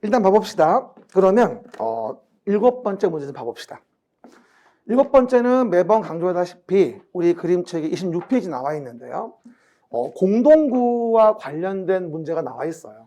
일단 봐봅시다. 그러면 7번째 문제 좀 봐봅시다. 7번째는 매번 강조하다시피 우리 그림책에 26페이지 나와 있는데요. 공동구와 관련된 문제가 나와 있어요.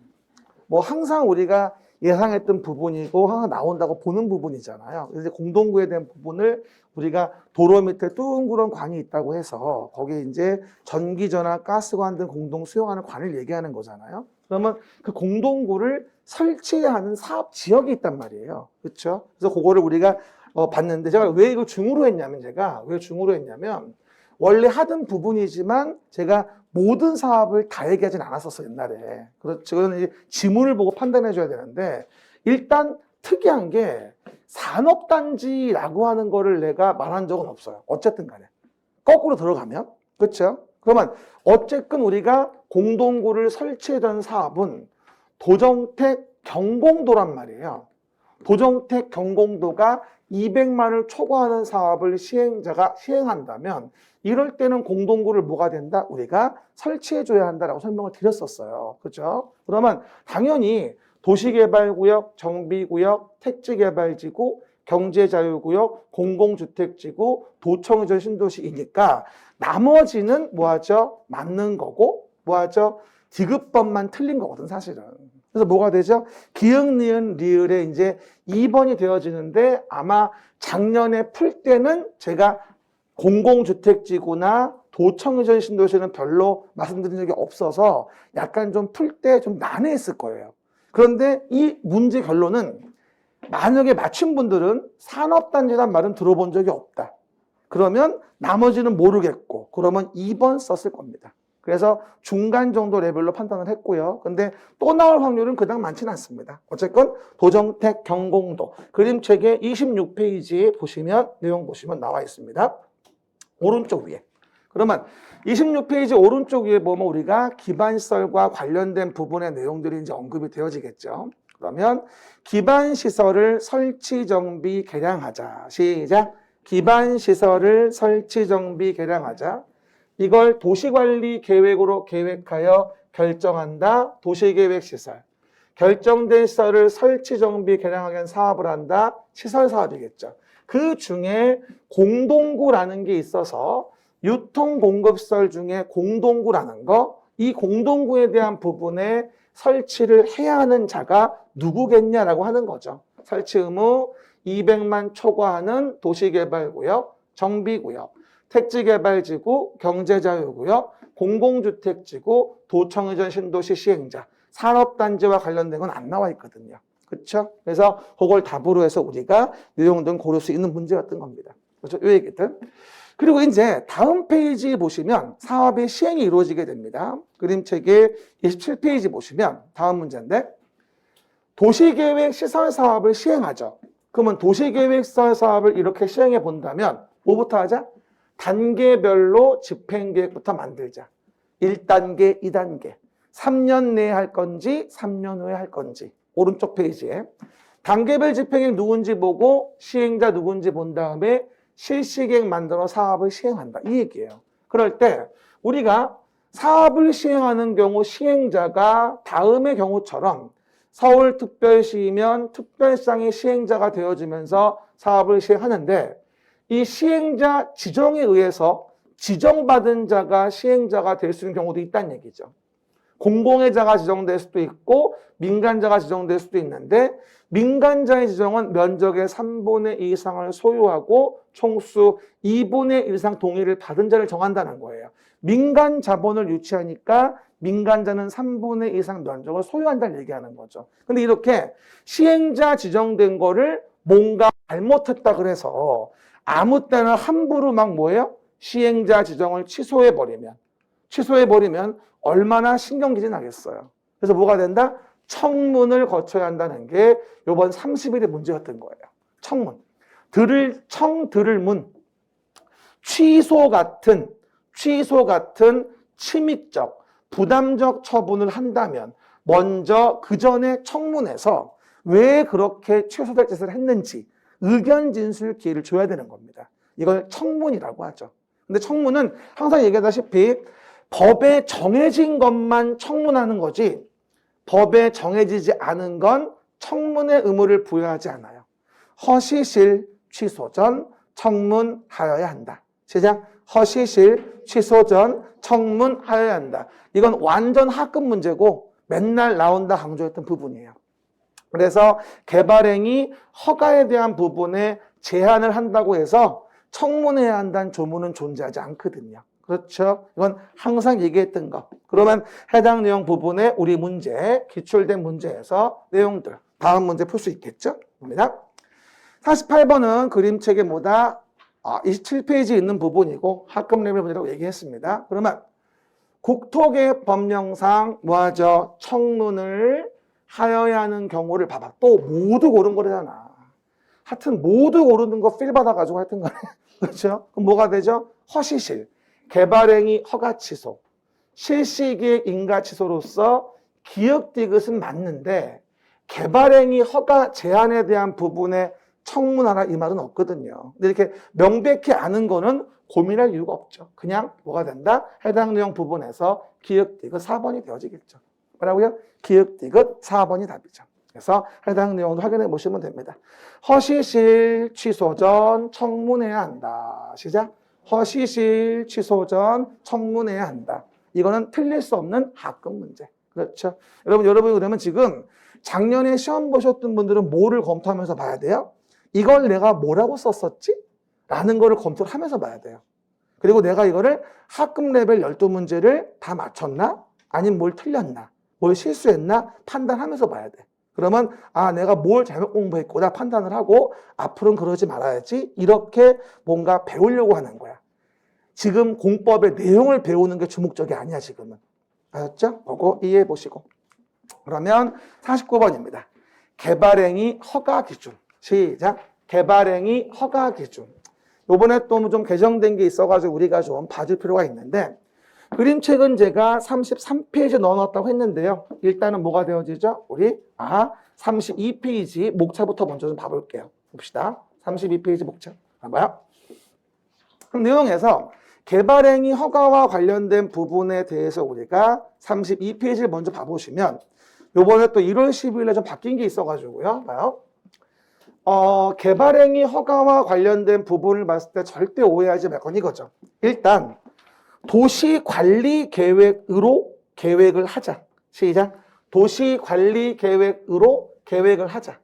뭐 항상 우리가 예상했던 부분이고 항상 나온다고 보는 부분이잖아요. 그래서 공동구에 대한 부분을 우리가 도로 밑에 둥그런 관이 있다고 해서 거기에 이제 전기전화, 가스관 등 공동 수용하는 관을 얘기하는 거잖아요. 그러면 그 공동구를 설치하는 사업 지역이 있단 말이에요. 그렇죠? 그래서 그거를 우리가 봤는데 제가 왜 이걸 중으로 했냐면 원래 하던 부분이지만 제가 모든 사업을 다 얘기하진 않았었어 옛날에. 그렇죠. 그건 이제 지문을 보고 판단해 줘야 되는데 일단 특이한 게 산업단지라고 하는 거를 내가 말한 적은 없어요. 어쨌든 간에. 거꾸로 들어가면. 그렇죠? 그러면 어쨌든 우리가 공동구를 설치하던 사업은 도정택 경공도란 말이에요. 도정택 경공도가 200만을 초과하는 사업을 시행자가 시행한다면 이럴 때는 공동구를 뭐가 된다? 우리가 설치해줘야 한다라고 설명을 드렸었어요. 그렇죠? 그러면 당연히 도시개발구역, 정비구역, 택지개발지구, 경제자유구역, 공공주택지구, 도청이전 신도시이니까 나머지는 뭐하죠? 맞는 거고 뭐하죠? 디귿번만 틀린 거거든 사실은. 그래서 뭐가 되죠? 기역, 니은, 리을에 이제 2번이 되어지는데 아마 작년에 풀 때는 제가 공공주택지구나 도청이전 신도시는 별로 말씀드린 적이 없어서 약간 좀 풀 때 좀 난해했을 거예요. 그런데 이 문제 결론은 만약에 맞춘 분들은 산업단지란 말은 들어본 적이 없다. 그러면 나머지는 모르겠고 그러면 2번 썼을 겁니다. 그래서 중간 정도 레벨로 판단을 했고요. 근데 또 나올 확률은 그닥 많지는 않습니다. 어쨌건 도정택 경공도 그림책의 26페이지에 보시면 내용 보시면 나와 있습니다. 오른쪽 위에. 그러면 26페이지 오른쪽 위에 보면 우리가 기반시설과 관련된 부분의 내용들이 이제 언급이 되어지겠죠. 그러면 기반시설을 설치, 정비, 개량하자. 시작. 기반시설을 설치, 정비, 개량하자. 이걸 도시관리 계획으로 계획하여 결정한다. 도시계획시설. 결정된 시설을 설치, 정비, 개량하기 위한 사업을 한다. 시설사업이겠죠. 그 중에 공동구라는 게 있어서 유통공급시설 중에 공동구라는 거, 이 공동구에 대한 부분에 설치를 해야 하는 자가 누구겠냐라고 하는 거죠. 설치 의무 200만 초과하는 도시개발구역, 정비구역, 택지개발지구, 경제자유구역, 공공주택지구, 도청이전 신도시 시행자, 산업단지와 관련된 건 안 나와 있거든요. 그렇죠? 그래서 그걸 답으로 해서 우리가 내용들은 고를 수 있는 문제였던 겁니다. 그렇죠? 이 얘기들. 그리고 이제 다음 페이지 보시면 사업의 시행이 이루어지게 됩니다. 그림책의 27페이지 보시면 다음 문제인데 도시계획 시설 사업을 시행하죠. 그러면 도시계획 시설 사업을 이렇게 시행해 본다면 뭐부터 하자? 단계별로 집행계획부터 만들자. 1단계, 2단계. 3년 내에 할 건지 3년 후에 할 건지. 오른쪽 페이지에 단계별 집행계획 누군지 보고 시행자 누군지 본 다음에 실시계획 만들어 사업을 시행한다. 이 얘기예요. 그럴 때 우리가 사업을 시행하는 경우 시행자가 다음의 경우처럼 서울특별시면 특별시장의 시행자가 되어지면서 사업을 시행하는데 이 시행자 지정에 의해서 지정받은 자가 시행자가 될 수 있는 경우도 있다는 얘기죠. 공공의 자가 지정될 수도 있고 민간자가 지정될 수도 있는데 민간자의 지정은 면적의 3분의 2 이상을 소유하고 총수 2분의 1 이상 동의를 받은 자를 정한다는 거예요. 민간 자본을 유치하니까 민간자는 3분의 2 이상 면적을 소유한다는 얘기하는 거죠. 근데 이렇게 시행자 지정된 거를 뭔가 잘못했다 그래서 아무 때나 함부로 막 뭐예요? 시행자 지정을 취소해버리면 얼마나 신경질이 나겠어요. 그래서 뭐가 된다? 청문을 거쳐야 한다는 게 이번 30일의 문제였던 거예요. 청문. 들을 문. 취소 같은 침입적, 부담적 처분을 한다면 먼저 그 전에 청문해서 왜 그렇게 취소될 짓을 했는지 의견 진술 기회를 줘야 되는 겁니다. 이걸 청문이라고 하죠. 근데 청문은 항상 얘기하다시피 법에 정해진 것만 청문하는 거지 법에 정해지지 않은 건 청문의 의무를 부여하지 않아요. 허시실 취소 전 청문하여야 한다. 시작. 허시실 취소 전 청문하여야 한다. 이건 완전 학급 문제고 맨날 나온다 강조했던 부분이에요. 그래서 개발행위 허가에 대한 부분에 제한을 한다고 해서 청문해야 한다는 조문은 존재하지 않거든요. 그렇죠? 이건 항상 얘기했던 거. 그러면 해당 내용 부분에 우리 문제, 기출된 문제에서 내용들, 다음 문제 풀 수 있겠죠? 봅니다. 48번은 그림책에 뭐다? 27페이지에 있는 부분이고 학급 레벨 문제라고 얘기했습니다. 그러면 국토개법령상 뭐하죠? 청문을 하여야 하는 경우를 봐봐. 또 모두 고른 거잖아. 하여튼 모두 고르는 거 필 받아가지고 하여튼 간에 그렇죠? 그럼 뭐가 되죠? 허시실, 개발행위 허가 취소, 실시기획 인가 취소로서 기억 디귿은 맞는데 개발행위 허가 제한에 대한 부분에 청문하라 이 말은 없거든요. 근데 이렇게 명백히 아는 거는 고민할 이유가 없죠. 그냥 뭐가 된다? 해당 내용 부분에서 기억 디귿 4번이 되어지겠죠. 뭐라고요? 기억 디귿 4번이 답이죠. 그래서 해당 내용도 확인해 보시면 됩니다. 허시실 취소 전 청문해야 한다. 시작. 허시실 취소 전 청문해야 한다. 이거는 틀릴 수 없는 학급 문제. 그렇죠? 여러분이 그러면 지금 작년에 시험 보셨던 분들은 뭐를 검토하면서 봐야 돼요? 이걸 내가 뭐라고 썼었지? 라는 거를 검토를 하면서 봐야 돼요. 그리고 내가 이거를 학급 레벨 12문제를 다 맞췄나? 아니면 뭘 틀렸나? 뭘 실수했나? 판단하면서 봐야 돼. 그러면 내가 뭘 잘못 공부했구나 판단을 하고 앞으로는 그러지 말아야지 이렇게 뭔가 배우려고 하는 거야. 지금 공법의 내용을 배우는 게 주목적이 아니야 지금은. 알았죠? 보고 이해해 보시고. 그러면 49번입니다. 개발행위 허가 기준. 시작. 개발행위 허가 기준. 요번에 또 좀 개정된 게 있어가지고 우리가 좀 봐줄 필요가 있는데 그림책은 제가 33페이지에 넣어놨다고 했는데요. 일단은 뭐가 되어지죠? 우리 32페이지 목차부터 먼저 좀 봐볼게요. 봅시다. 32페이지 목차. 봐봐요. 그럼 내용에서 개발행위 허가와 관련된 부분에 대해서 우리가 32페이지를 먼저 봐보시면 요번에 또 1월 12일에 좀 바뀐 게 있어가지고요. 봐요. 개발행위 허가와 관련된 부분을 봤을 때 절대 오해하지 말 건 이거죠. 일단 도시관리계획으로 계획을 하자. 시작. 도시관리계획으로 계획을 하자.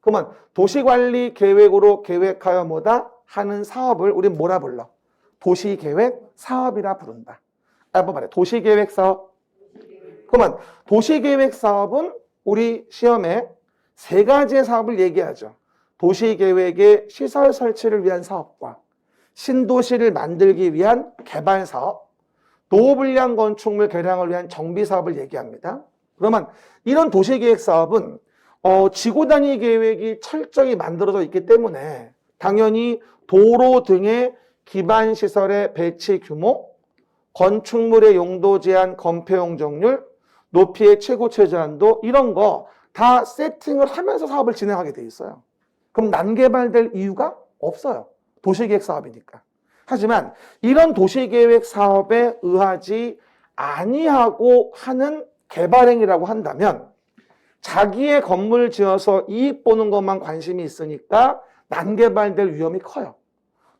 그러면 도시관리계획으로 계획하여 뭐다? 하는 사업을 우린 뭐라 불러? 도시계획 사업이라 부른다. 한번 말해. 도시계획 사업. 그러면 도시계획 사업은 우리 시험에 세 가지의 사업을 얘기하죠. 도시계획의 시설 설치를 위한 사업과 신도시를 만들기 위한 개발 사업, 노후불량 건축물 개량을 위한 정비 사업을 얘기합니다. 그러면 이런 도시계획 사업은 지구 단위 계획이 철저히 만들어져 있기 때문에 당연히 도로 등의 기반 시설의 배치 규모, 건축물의 용도 제한, 건폐 용적률, 높이의 최고 최저한도 이런 거 다 세팅을 하면서 사업을 진행하게 돼 있어요. 그럼 난개발될 이유가 없어요. 도시계획 사업이니까. 하지만 이런 도시계획 사업에 의하지 아니하고 하는 개발행위라고 한다면 자기의 건물 지어서 이익 보는 것만 관심이 있으니까 난개발될 위험이 커요.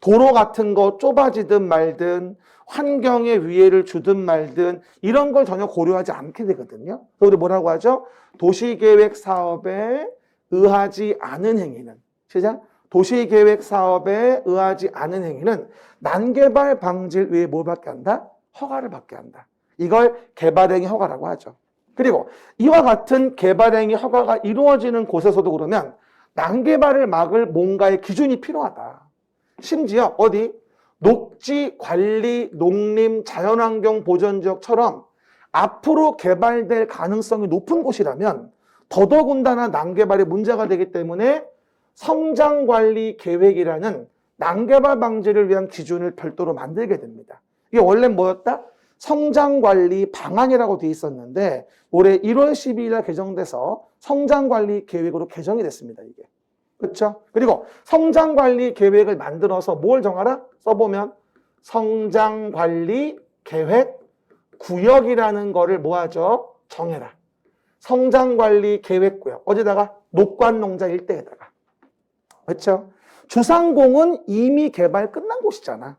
도로 같은 거 좁아지든 말든 환경에 위해를 주든 말든 이런 걸 전혀 고려하지 않게 되거든요. 그래서 우리 뭐라고 하죠? 도시계획 사업에 의하지 않은 행위는 시작. 도시계획 사업에 의하지 않은 행위는 난개발 방지를 위해 뭘 받게 한다? 허가를 받게 한다. 이걸 개발행위 허가라고 하죠. 그리고 이와 같은 개발행위 허가가 이루어지는 곳에서도 그러면 난개발을 막을 뭔가의 기준이 필요하다. 심지어 어디? 녹지, 관리, 농림, 자연환경 보전지역처럼 앞으로 개발될 가능성이 높은 곳이라면 더더군다나 난개발이 문제가 되기 때문에 성장관리 계획이라는 난개발 방지를 위한 기준을 별도로 만들게 됩니다. 이게 원래 뭐였다? 성장관리 방안이라고 돼 있었는데 올해 1월 12일에 개정돼서 성장관리 계획으로 개정이 됐습니다. 이게. 그렇죠? 그리고 성장관리 계획을 만들어서 뭘 정하라? 써보면 성장관리 계획 구역이라는 거를 뭐하죠? 정해라. 성장관리 계획구역. 어디다가? 녹관농자 일대에다가. 그렇죠? 주상공은 이미 개발 끝난 곳이잖아.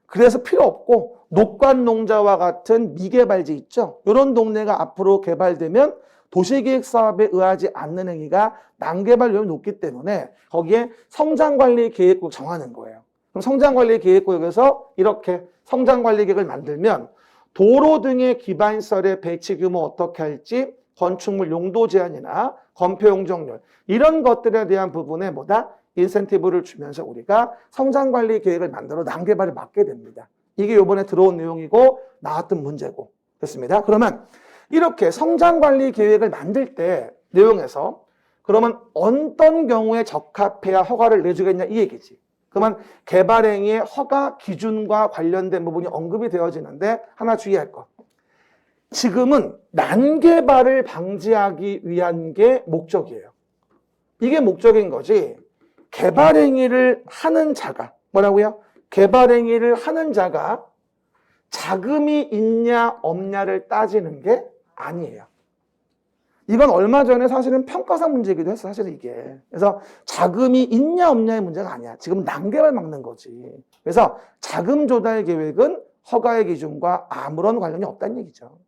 그래서 필요 없고 녹관농자와 같은 미개발지 있죠? 이런 동네가 앞으로 개발되면 도시계획 사업에 의하지 않는 행위가 난개발 위험이 높기 때문에 거기에 성장관리계획구역 정하는 거예요. 그럼 성장관리계획구역에서 이렇게 성장관리계획을 만들면 도로 등의 기반시설의 배치 규모 어떻게 할지, 건축물 용도 제한이나 건폐 용적률 이런 것들에 대한 부분에 뭐다? 인센티브를 주면서 우리가 성장관리 계획을 만들어 난개발을 막게 됩니다. 이게 이번에 들어온 내용이고 나왔던 문제고. 됐습니다. 그러면 이렇게 성장관리 계획을 만들 때 내용에서 그러면 어떤 경우에 적합해야 허가를 내주겠냐 이 얘기지. 그러면 개발행위의 허가 기준과 관련된 부분이 언급이 되어지는데 하나 주의할 것. 지금은 난개발을 방지하기 위한 게 목적이에요. 이게 목적인 거지. 개발행위를 하는 자가 뭐라고요? 개발행위를 하는 자가 자금이 있냐 없냐를 따지는 게 아니에요. 이건 얼마 전에 사실은 평가사 문제이기도 했어, 사실은 이게. 그래서 자금이 있냐 없냐의 문제가 아니야. 지금 난개발 막는 거지. 그래서 자금 조달 계획은 허가의 기준과 아무런 관련이 없다는 얘기죠.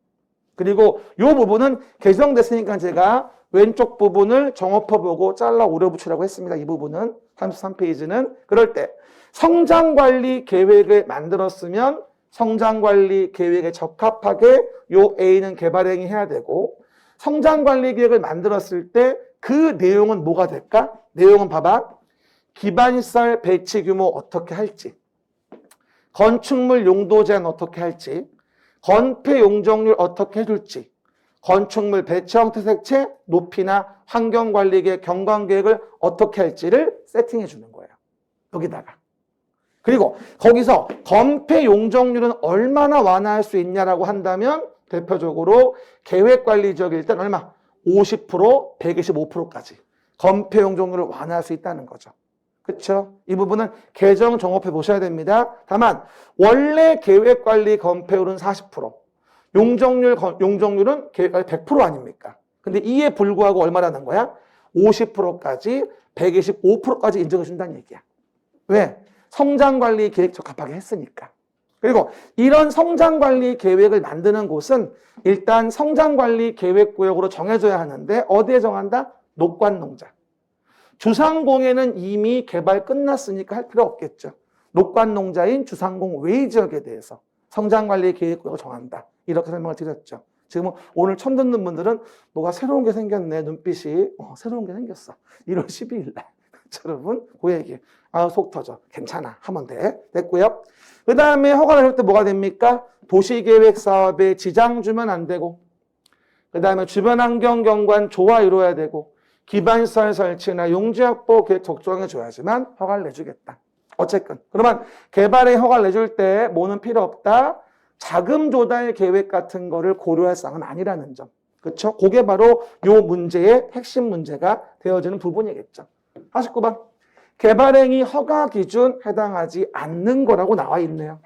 그리고 이 부분은 개정됐으니까 제가 왼쪽 부분을 정업허 보고 잘라 오려 붙이라고 했습니다. 이 부분은 33페이지는 그럴 때 성장관리 계획을 만들었으면 성장관리 계획에 적합하게 요 A는 개발행위 해야 되고 성장관리 계획을 만들었을 때 그 내용은 뭐가 될까? 내용은 봐봐. 기반시설 배치 규모 어떻게 할지, 건축물 용도 제한 어떻게 할지, 건폐 용적률 어떻게 해줄지, 건축물 배치 형태 색채, 높이나 환경관리계획, 경관계획을 어떻게 할지를 세팅해 주는 거예요. 여기다가. 그리고 거기서 건폐 용적률은 얼마나 완화할 수 있냐라고 한다면 대표적으로 계획관리지역일 땐 얼마? 50%, 125%까지 건폐 용적률을 완화할 수 있다는 거죠. 그렇죠? 이 부분은 개정 정업해 보셔야 됩니다. 다만 원래 계획관리 건폐율은 40%, 용적률은 계획관리 100% 아닙니까? 근데 이에 불구하고 얼마라는 거야? 50%까지 125%까지 인정해 준다는 얘기야. 왜? 성장관리 계획 적합하게 했으니까. 그리고 이런 성장관리 계획을 만드는 곳은 일단 성장관리 계획구역으로 정해져야 하는데 어디에 정한다? 녹관농자. 주상공에는 이미 개발 끝났으니까 할 필요 없겠죠. 녹관농자인 주상공 외의 지역에 대해서 성장관리 계획구역을 정한다. 이렇게 설명을 드렸죠. 지금 오늘 처음 듣는 분들은 뭐가 새로운 게 생겼네. 눈빛이 새로운 게 생겼어. 1월 12일 날. 여러분 그 얘기. 속 터져. 괜찮아. 하면 돼. 됐고요. 그 다음에 허가를 할 때 뭐가 됩니까? 도시계획 사업에 지장 주면 안 되고, 그 다음에 주변 환경 경관 조화 이루어야 되고, 기반시설 설치나 용지 확보 계획 적정해 줘야지만 허가를 내주겠다. 어쨌든 그러면 개발에 허가를 내줄 때 뭐는 필요 없다. 자금 조달 계획 같은 거를 고려할 사항은 아니라는 점. 그렇죠? 그게 바로 요 문제의 핵심 문제가 되어지는 부분이겠죠. 49번. 개발행위 허가 기준 해당하지 않는 거라고 나와 있네요.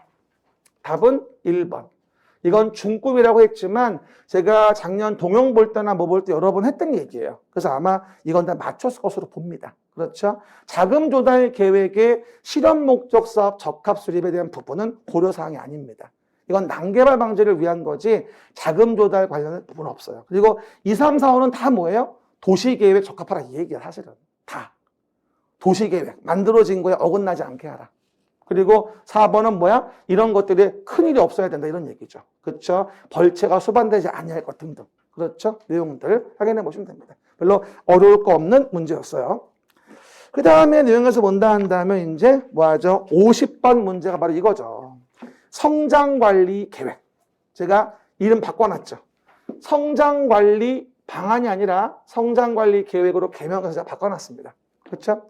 답은 1번. 이건 중급이라고 했지만 제가 작년 동영 볼 때나 뭐 볼 때 여러 번 했던 얘기예요. 그래서 아마 이건 다 맞췄을 것으로 봅니다. 그렇죠? 자금 조달 계획의 실현 목적 사업 적합 수립에 대한 부분은 고려사항이 아닙니다. 이건 난개발 방지를 위한 거지 자금 조달 관련된 부분은 없어요. 그리고 2, 3, 4, 5는 다 뭐예요? 도시계획 적합하라 이 얘기야 사실은. 다. 도시계획 만들어진 거에 어긋나지 않게 하라. 그리고 4번은 뭐야? 이런 것들이 큰일이 없어야 된다 이런 얘기죠. 그렇죠? 벌채가 수반되지 아니할 것 등등. 그렇죠? 내용들 확인해 보시면 됩니다. 별로 어려울 거 없는 문제였어요. 그 다음에 내용에서 본다 한다면 이제 뭐하죠? 50번 문제가 바로 이거죠. 성장관리 계획. 제가 이름 바꿔놨죠. 성장관리 방안이 아니라 성장관리 계획으로 개명해서 제가 바꿔놨습니다. 그렇죠?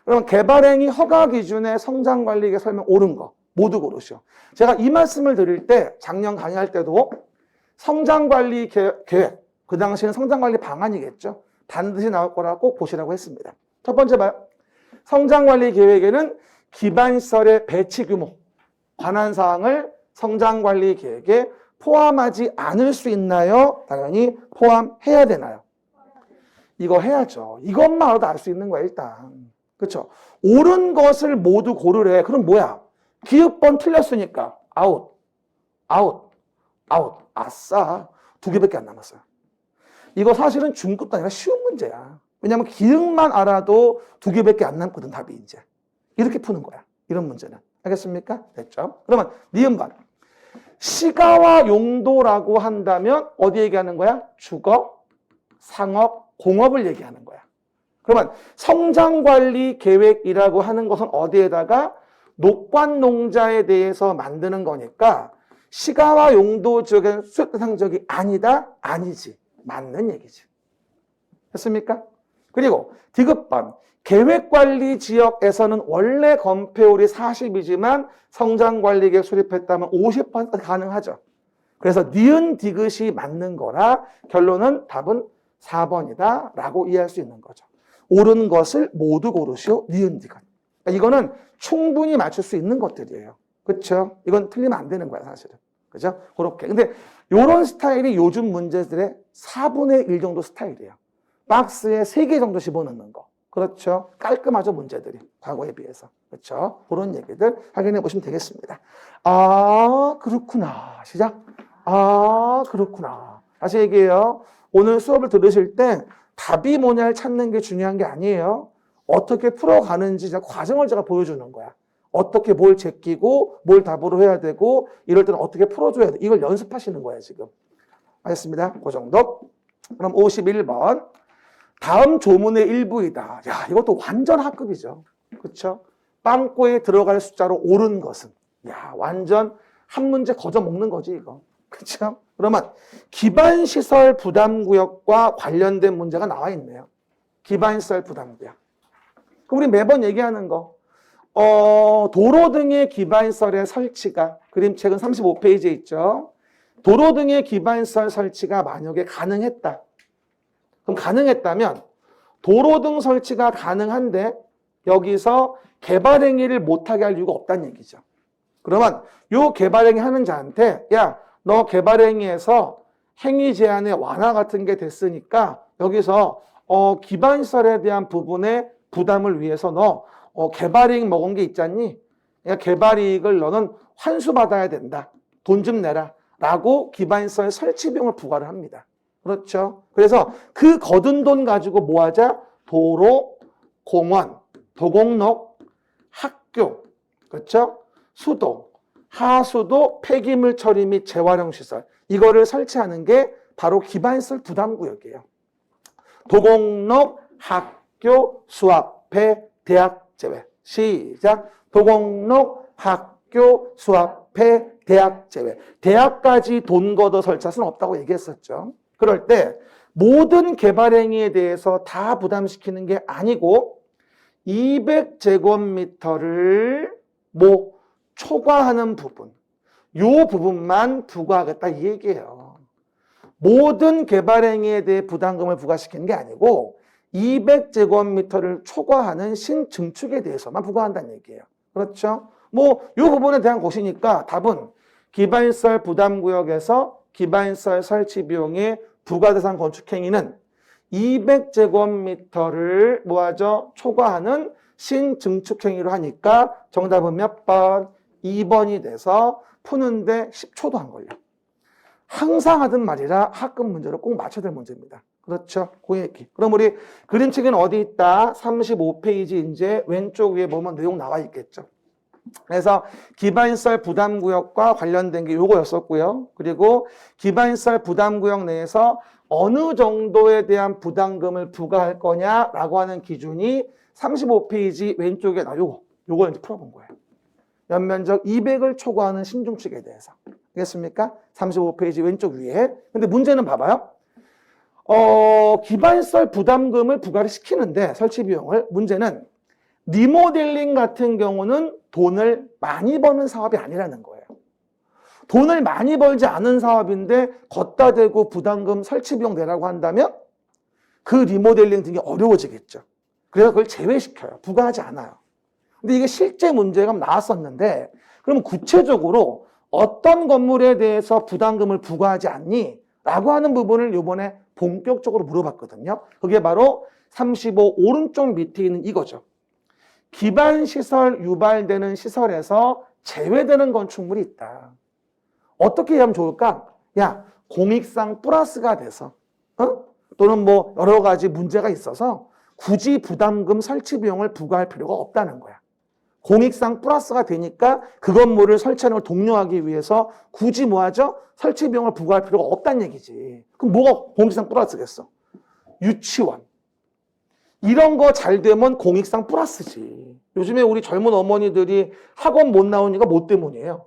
그럼 개발행위 허가 기준의 성장관리계 설명 옳은 거 모두 고르시오. 제가 이 말씀을 드릴 때 작년 강의할 때도 성장관리 계획, 그 당시에는 성장관리 방안이겠죠. 반드시 나올 거라 꼭 보시라고 했습니다. 첫 번째 봐요. 성장관리 계획에는 기반시설의 배치 규모, 관한 사항을 성장관리 계획에 포함하지 않을 수 있나요? 당연히 포함해야 되나요? 이거 해야죠. 이것만 알아도 알 수 있는 거야, 일단. 그렇죠? 옳은 것을 모두 고르래. 그럼 뭐야? 기읍번 틀렸으니까 아웃, 아웃, 아웃. 아싸. 2개밖에 안 남았어요. 이거 사실은 중급도 아니라 쉬운 문제야. 왜냐하면 기억만 알아도 2개밖에 안 남거든, 답이 이제. 이렇게 푸는 거야. 이런 문제는. 알겠습니까? 됐죠? 그러면 니은번. 시가와 용도라고 한다면 어디 얘기하는 거야? 주거, 상업, 공업을 얘기하는 거야. 그러면 성장관리 계획이라고 하는 것은 어디에다가 녹관농자에 대해서 만드는 거니까 시가와 용도 지역은 수익 대상 지역이 아니다? 아니지. 맞는 얘기지. 됐습니까? 그리고 디귿번. 계획관리 지역에서는 원래 건폐율이 40이지만 성장관리계획 수립했다면 50% 가능하죠. 그래서 니은 디귿이 맞는 거라 결론은 답은 4번이다 라고 이해할 수 있는 거죠. 옳은 것을 모두 고르시오. 니은 디귿. 그러니까 이거는 충분히 맞출 수 있는 것들이에요. 그렇죠? 이건 틀리면 안 되는 거야, 사실은. 그죠? 그렇게. 근데 이런 스타일이 요즘 문제들의 4분의 1 정도 스타일이에요. 박스에 3개 정도 집어넣는 거. 그렇죠? 깔끔하죠, 문제들이. 과거에 비해서. 그렇죠? 그런 얘기들 확인해 보시면 되겠습니다. 아, 그렇구나. 시작. 아, 그렇구나. 다시 얘기해요. 오늘 수업을 들으실 때 답이 뭐냐를 찾는 게 중요한 게 아니에요. 어떻게 풀어가는지 과정을 제가 보여주는 거야. 어떻게 뭘 제끼고 뭘 답으로 해야 되고 이럴 때는 어떻게 풀어줘야 돼. 이걸 연습하시는 거예요, 지금. 알겠습니다. 그 정도. 그럼 51번. 다음 조문의 일부이다. 야, 이것도 완전 학급이죠. 그렇죠? 빵꾸에 들어갈 숫자로 옳은 것은. 야, 완전 한 문제 거저 먹는 거지, 이거. 그렇죠? 그러면 기반시설 부담구역과 관련된 문제가 나와 있네요. 기반시설 부담구역. 그럼 우리 매번 얘기하는 거. 도로 등의 기반시설의 설치가 그림책은 35페이지에 있죠. 도로 등의 기반시설 설치가 만약에 가능했다. 그럼 가능했다면 도로 등 설치가 가능한데 여기서 개발행위를 못하게 할 이유가 없다는 얘기죠. 그러면 요 개발행위 하는 자한테 야, 너 개발행위에서 행위 제한의 완화 같은 게 됐으니까 여기서 기반시설에 대한 부분의 부담을 위해서 너 개발이익 먹은 게 있잖니? 그러니까 개발이익을 너는 환수받아야 된다. 돈 좀 내라. 라고 기반시설 설치 비용을 부과를 합니다. 그렇죠? 그래서 그 거둔 돈 가지고 뭐 하자? 도로, 공원, 도공록, 학교, 그렇죠? 수도, 하수도, 폐기물 처리 및 재활용 시설. 이거를 설치하는 게 바로 기반시설 부담구역이에요. 도공록, 학교, 수학회, 대학 제외. 시작. 도공록, 학교, 수학회, 대학 제외. 대학까지 돈 걷어 설치할 수는 없다고 얘기했었죠. 그럴 때 모든 개발행위에 대해서 다 부담시키는 게 아니고 200제곱미터를 초과하는 부분, 요 부분만 부과하겠다 이 얘기예요. 모든 개발행위에 대해 부담금을 부과시키는 게 아니고 200제곱미터를 초과하는 신증축에 대해서만 부과한다는 얘기예요. 그렇죠? 요 부분에 대한 것이니까 답은 기반시설 부담구역에서 기반시설 설치 비용의 부과대상 건축행위는 200제곱미터를 초과하는 신증축행위로 하니까 정답은 몇 번? 2번이 돼서 푸는데 10초도 안 걸려. 항상 하던 말이라 학급 문제로 꼭 맞춰야 될 문제입니다. 그렇죠? 그 얘기. 그럼 우리 그림책은 어디 있다? 35페이지 이제 왼쪽 위에 보면 내용 나와 있겠죠. 그래서 기반시설 부담구역과 관련된 게 요거였었고요. 그리고 기반시설 부담구역 내에서 어느 정도에 대한 부담금을 부과할 거냐라고 하는 기준이 35페이지 왼쪽에 요걸 이제 풀어본 거예요. 연면적 200을 초과하는 신중축에 대해서. 알겠습니까? 35페이지 왼쪽 위에. 근데 문제는 봐봐요. 기반시설 부담금을 부과를 시키는데 설치 비용을 문제는 리모델링 같은 경우는 돈을 많이 버는 사업이 아니라는 거예요. 돈을 많이 벌지 않은 사업인데 걷다 대고 부담금 설치 비용 내라고 한다면 그 리모델링 등이 어려워지겠죠. 그래서 그걸 제외시켜요. 부과하지 않아요. 근데 이게 실제 문제가 나왔었는데 그러면 구체적으로 어떤 건물에 대해서 부담금을 부과하지 않니? 라고 하는 부분을 이번에 본격적으로 물어봤거든요. 그게 바로 35 오른쪽 밑에 있는 이거죠. 기반시설 유발되는 시설에서 제외되는 건축물이 있다. 어떻게 하면 좋을까? 야, 공익상 플러스가 돼서 또는 뭐 여러 가지 문제가 있어서 굳이 부담금 설치 비용을 부과할 필요가 없다는 거야. 공익상 플러스가 되니까 그 건물을 설치하는 걸 독려하기 위해서 굳이 뭐 하죠? 설치 비용을 부과할 필요가 없다는 얘기지. 그럼 뭐가 공익상 플러스겠어? 유치원. 이런 거 잘 되면 공익상 플러스지. 요즘에 우리 젊은 어머니들이 학원 못 나오니까 뭐 때문이에요?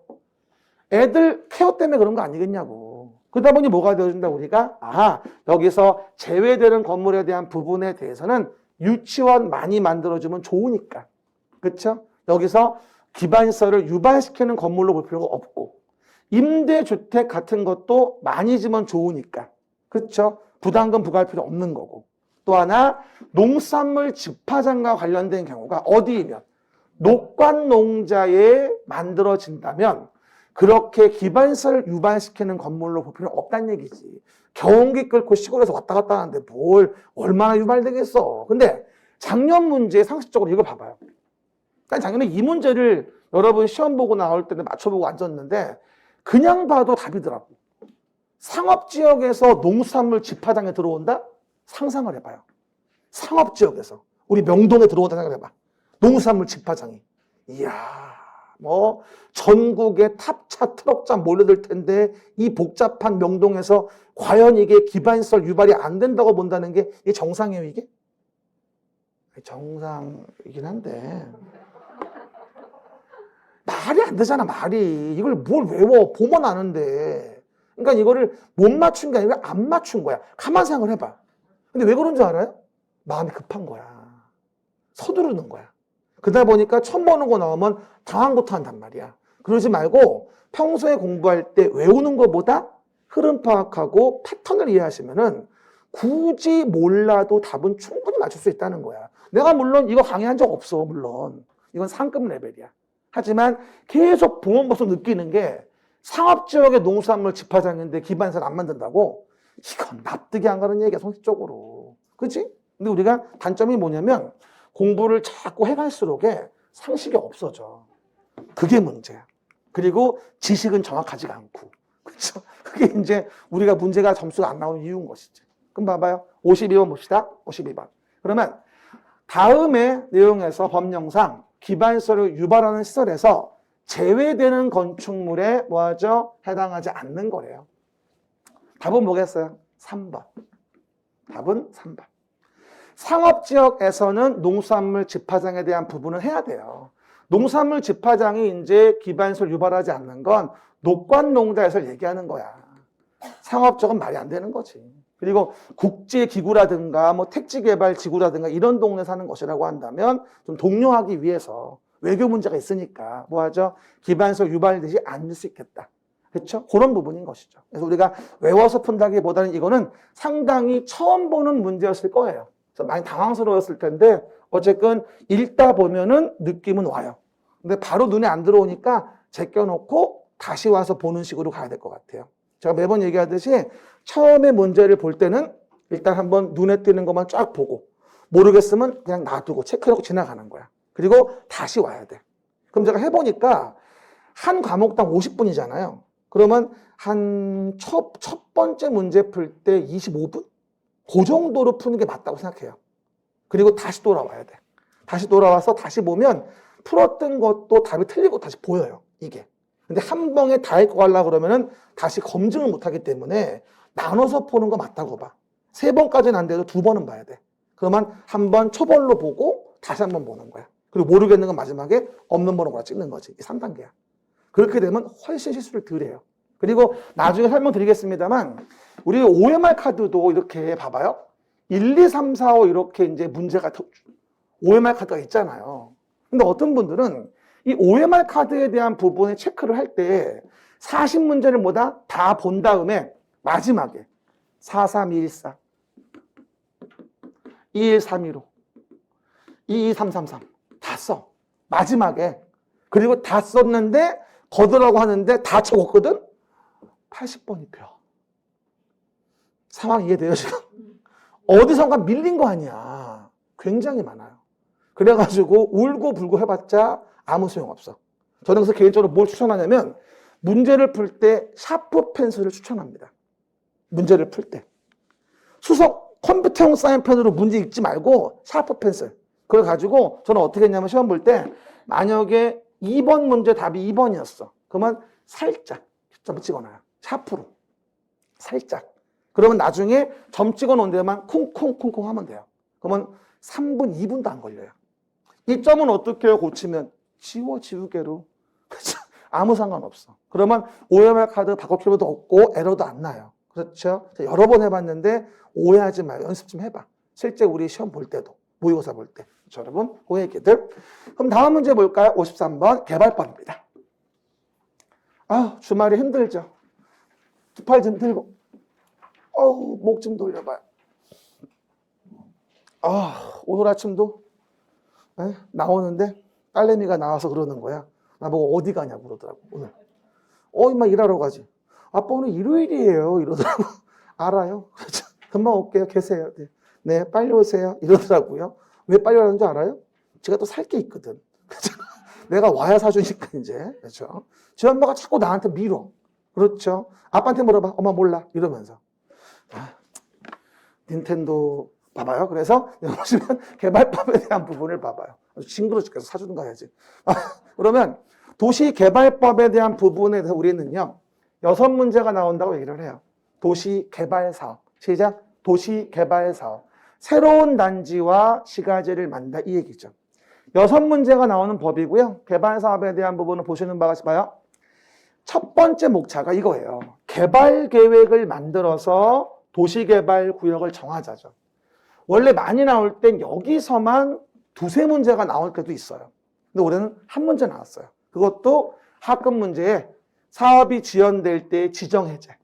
애들 케어 때문에 그런 거 아니겠냐고. 그러다 보니 뭐가 되어준다 우리가? 여기서 제외되는 건물에 대한 부분에 대해서는 유치원 많이 만들어주면 좋으니까. 그렇죠? 여기서 기반시설을 유발시키는 건물로 볼 필요가 없고 임대주택 같은 것도 많이 지면 좋으니까. 그렇죠? 부담금 부과할 필요 없는 거고. 또 하나 농산물 집화장과 관련된 경우가 어디이면 녹관농자에 만들어진다면 그렇게 기반시설을 유발시키는 건물로 볼 필요는 없다는 얘기지. 경운기 끌고 시골에서 왔다 갔다 하는데 뭘 얼마나 유발되겠어. 근데 작년 문제 상식적으로 이거 봐봐요. 그러니까 작년에 이 문제를 여러분 시험 보고 나올 때는 맞춰보고 앉았는데 그냥 봐도 답이더라고. 상업지역에서 농산물 집화장에 들어온다? 상상을 해봐요. 상업지역에서 우리 명동에 들어온다 생각해봐. 농산물 집화장이. 이야, 뭐 전국에 탑차 트럭차 몰려들 텐데 이 복잡한 명동에서 과연 이게 기반시설 유발이 안 된다고 본다는 게 이게 정상이에요 이게? 정상이긴 한데 말이 안 되잖아 말이. 이걸 뭘 외워 보면 아는데. 그러니까 이거를 못 맞춘 게 아니라 안 맞춘 거야. 가만 생각을 해봐. 근데 왜 그런 줄 알아요? 마음이 급한 거야. 서두르는 거야. 그러다 보니까 처음 보는 거 나오면 당황부터 한단 말이야. 그러지 말고 평소에 공부할 때 외우는 것보다 흐름 파악하고 패턴을 이해하시면은 굳이 몰라도 답은 충분히 맞출 수 있다는 거야. 내가 물론 이거 강의한 적 없어. 물론. 이건 상급 레벨이야. 하지만 계속 보면서 느끼는 게 상업지역의 농산물 집화장인데 기반시설 안 만든다고? 이건 납득이 안 가는 얘기야, 상식적으로. 그치? 근데 우리가 단점이 뭐냐면 공부를 자꾸 해갈수록에 상식이 없어져. 그게 문제야. 그리고 지식은 정확하지가 않고. 그렇죠? 그게 이제 우리가 문제가 점수가 안 나오는 이유인 것이지. 그럼 봐봐요. 52번 봅시다. 52번. 그러면 다음의 내용에서 법령상 기반시설을 유발하는 시설에서 제외되는 건축물에 뭐하죠? 해당하지 않는 거래요. 답은 뭐겠어요? 3번. 답은 3번. 상업지역에서는 농산물 집화장에 대한 부분은 해야 돼요. 농산물 집화장이 이제 기반시설 유발하지 않는 건 녹관농자에서 얘기하는 거야. 상업적은 말이 안 되는 거지. 그리고 국제기구라든가 뭐 택지개발지구라든가 이런 동네 사는 것이라고 한다면 좀 독려하기 위해서 외교 문제가 있으니까 뭐하죠? 기반시설 유발되지 않을 수 있겠다. 그렇죠? 그런 부분인 것이죠. 그래서 우리가 외워서 푼다기보다는 이거는 상당히 처음 보는 문제였을 거예요. 그래서 많이 당황스러웠을 텐데 어쨌든 읽다 보면은 느낌은 와요. 근데 바로 눈에 안 들어오니까 제껴놓고 다시 와서 보는 식으로 가야 될 것 같아요. 제가 매번 얘기하듯이 처음에 문제를 볼 때는 일단 한번 눈에 띄는 것만 쫙 보고 모르겠으면 그냥 놔두고 체크해놓고 지나가는 거야. 그리고 다시 와야 돼. 그럼 제가 해보니까 한 과목당 50분이잖아요. 그러면 한 첫 번째 문제 풀 때 25분? 그 정도로 푸는 게 맞다고 생각해요. 그리고 다시 돌아와야 돼. 다시 돌아와서 다시 보면 풀었던 것도 답이 틀리고 다시 보여요. 이게. 근데 한 방에 다 읽고 가려고 그러면은 다시 검증을 못 하기 때문에 나눠서 보는 거 맞다고 봐. 3번까지는 안 돼도 2번은 봐야 돼. 그러면 한 번 초벌로 보고 다시 한 번 보는 거야. 그리고 모르겠는 건 마지막에 없는 번호로 찍는 거지. 이 3단계야. 그렇게 되면 훨씬 실수를 덜 해요. 그리고 나중에 설명드리겠습니다만 우리 OMR 카드도 이렇게 봐봐요. 1, 2, 3, 4, 5 이렇게 이제 문제가 OMR 카드가 있잖아요. 근데 어떤 분들은 이 OMR 카드에 대한 부분에 체크를 할 때 40문제를 뭐다? 다 본 다음에 마지막에 43214 21315 22333 다 써. 마지막에. 그리고 다 썼는데 걷으라고 하는데 다 적었거든? 80번이 펴. 상황 이해돼요, 지금? 어디선가 밀린 거 아니야. 굉장히 많아요. 그래가지고 울고 불고 해봤자 아무 소용없어. 저는 그래서 개인적으로 뭘 추천하냐면 문제를 풀 때 샤프 펜슬을 추천합니다. 문제를 풀 때. 수석 컴퓨터용 사인펜으로 문제 읽지 말고 샤프 펜슬. 그걸 가지고 저는 어떻게 했냐면 시험 볼 때 만약에 2번 문제 답이 2번이었어. 그러면 살짝 점 찍어놔요. 샤프로. 살짝. 그러면 나중에 점 찍어놓은 데만 쿵쿵쿵쿵 하면 돼요. 그러면 3분, 2분도 안 걸려요. 이 점은 어떻게 해요? 고치면 지우개로. 아무 상관없어. 그러면 OMR 카드 바꿀 필요도 없고 에러도 안 나요. 그렇죠? 여러 번 해봤는데 오해하지 마요. 연습 좀 해봐. 실제 우리 시험 볼 때도, 모의고사 볼 때. 그렇죠, 여러분? 그 얘기들. 그럼 다음 문제 볼까요? 53번 개발법입니다. 주말이 힘들죠? 두 팔 좀 들고. 목 좀 돌려봐요. 오늘 아침도 나오는데 딸내미가 나와서 그러는 거야. 나보고 어디 가냐고 그러더라고, 오늘. 임마 일하러 가지. 아빠 오늘 일요일이에요. 이러더라고. 알아요. 그렇죠. 금방 올게요. 계세요. 네, 빨리 오세요. 이러더라고요. 왜 빨리 오라는 줄 알아요? 제가 또 살 게 있거든. 그렇죠? 내가 와야 사주니까 이제. 그렇죠? 지 엄마가 자꾸 나한테 밀어. 그렇죠? 아빠한테 물어봐. 엄마 몰라. 이러면서. 닌텐도 봐봐요. 그래서 보시면 개발법에 대한 부분을 봐봐요. 징그러 죽겠어. 사주는 거 해야지. 그러면 도시개발법에 대한 부분에 대해서 우리는요. 6문제가 나온다고 얘기를 해요. 도시개발사업. 시작. 도시개발사업. 새로운 단지와 시가지를 만든다. 이 얘기죠. 6문제가 나오는 법이고요. 개발사업에 대한 부분을 보시는 바가 봐요. 첫 번째 목차가 이거예요. 개발계획을 만들어서 도시개발구역을 정하자죠. 원래 많이 나올 땐 여기서만 두세 문제가 나올 때도 있어요. 근데 올해는 한 문제 나왔어요. 그것도 학급 문제에 사업이 지연될 때 지정해제.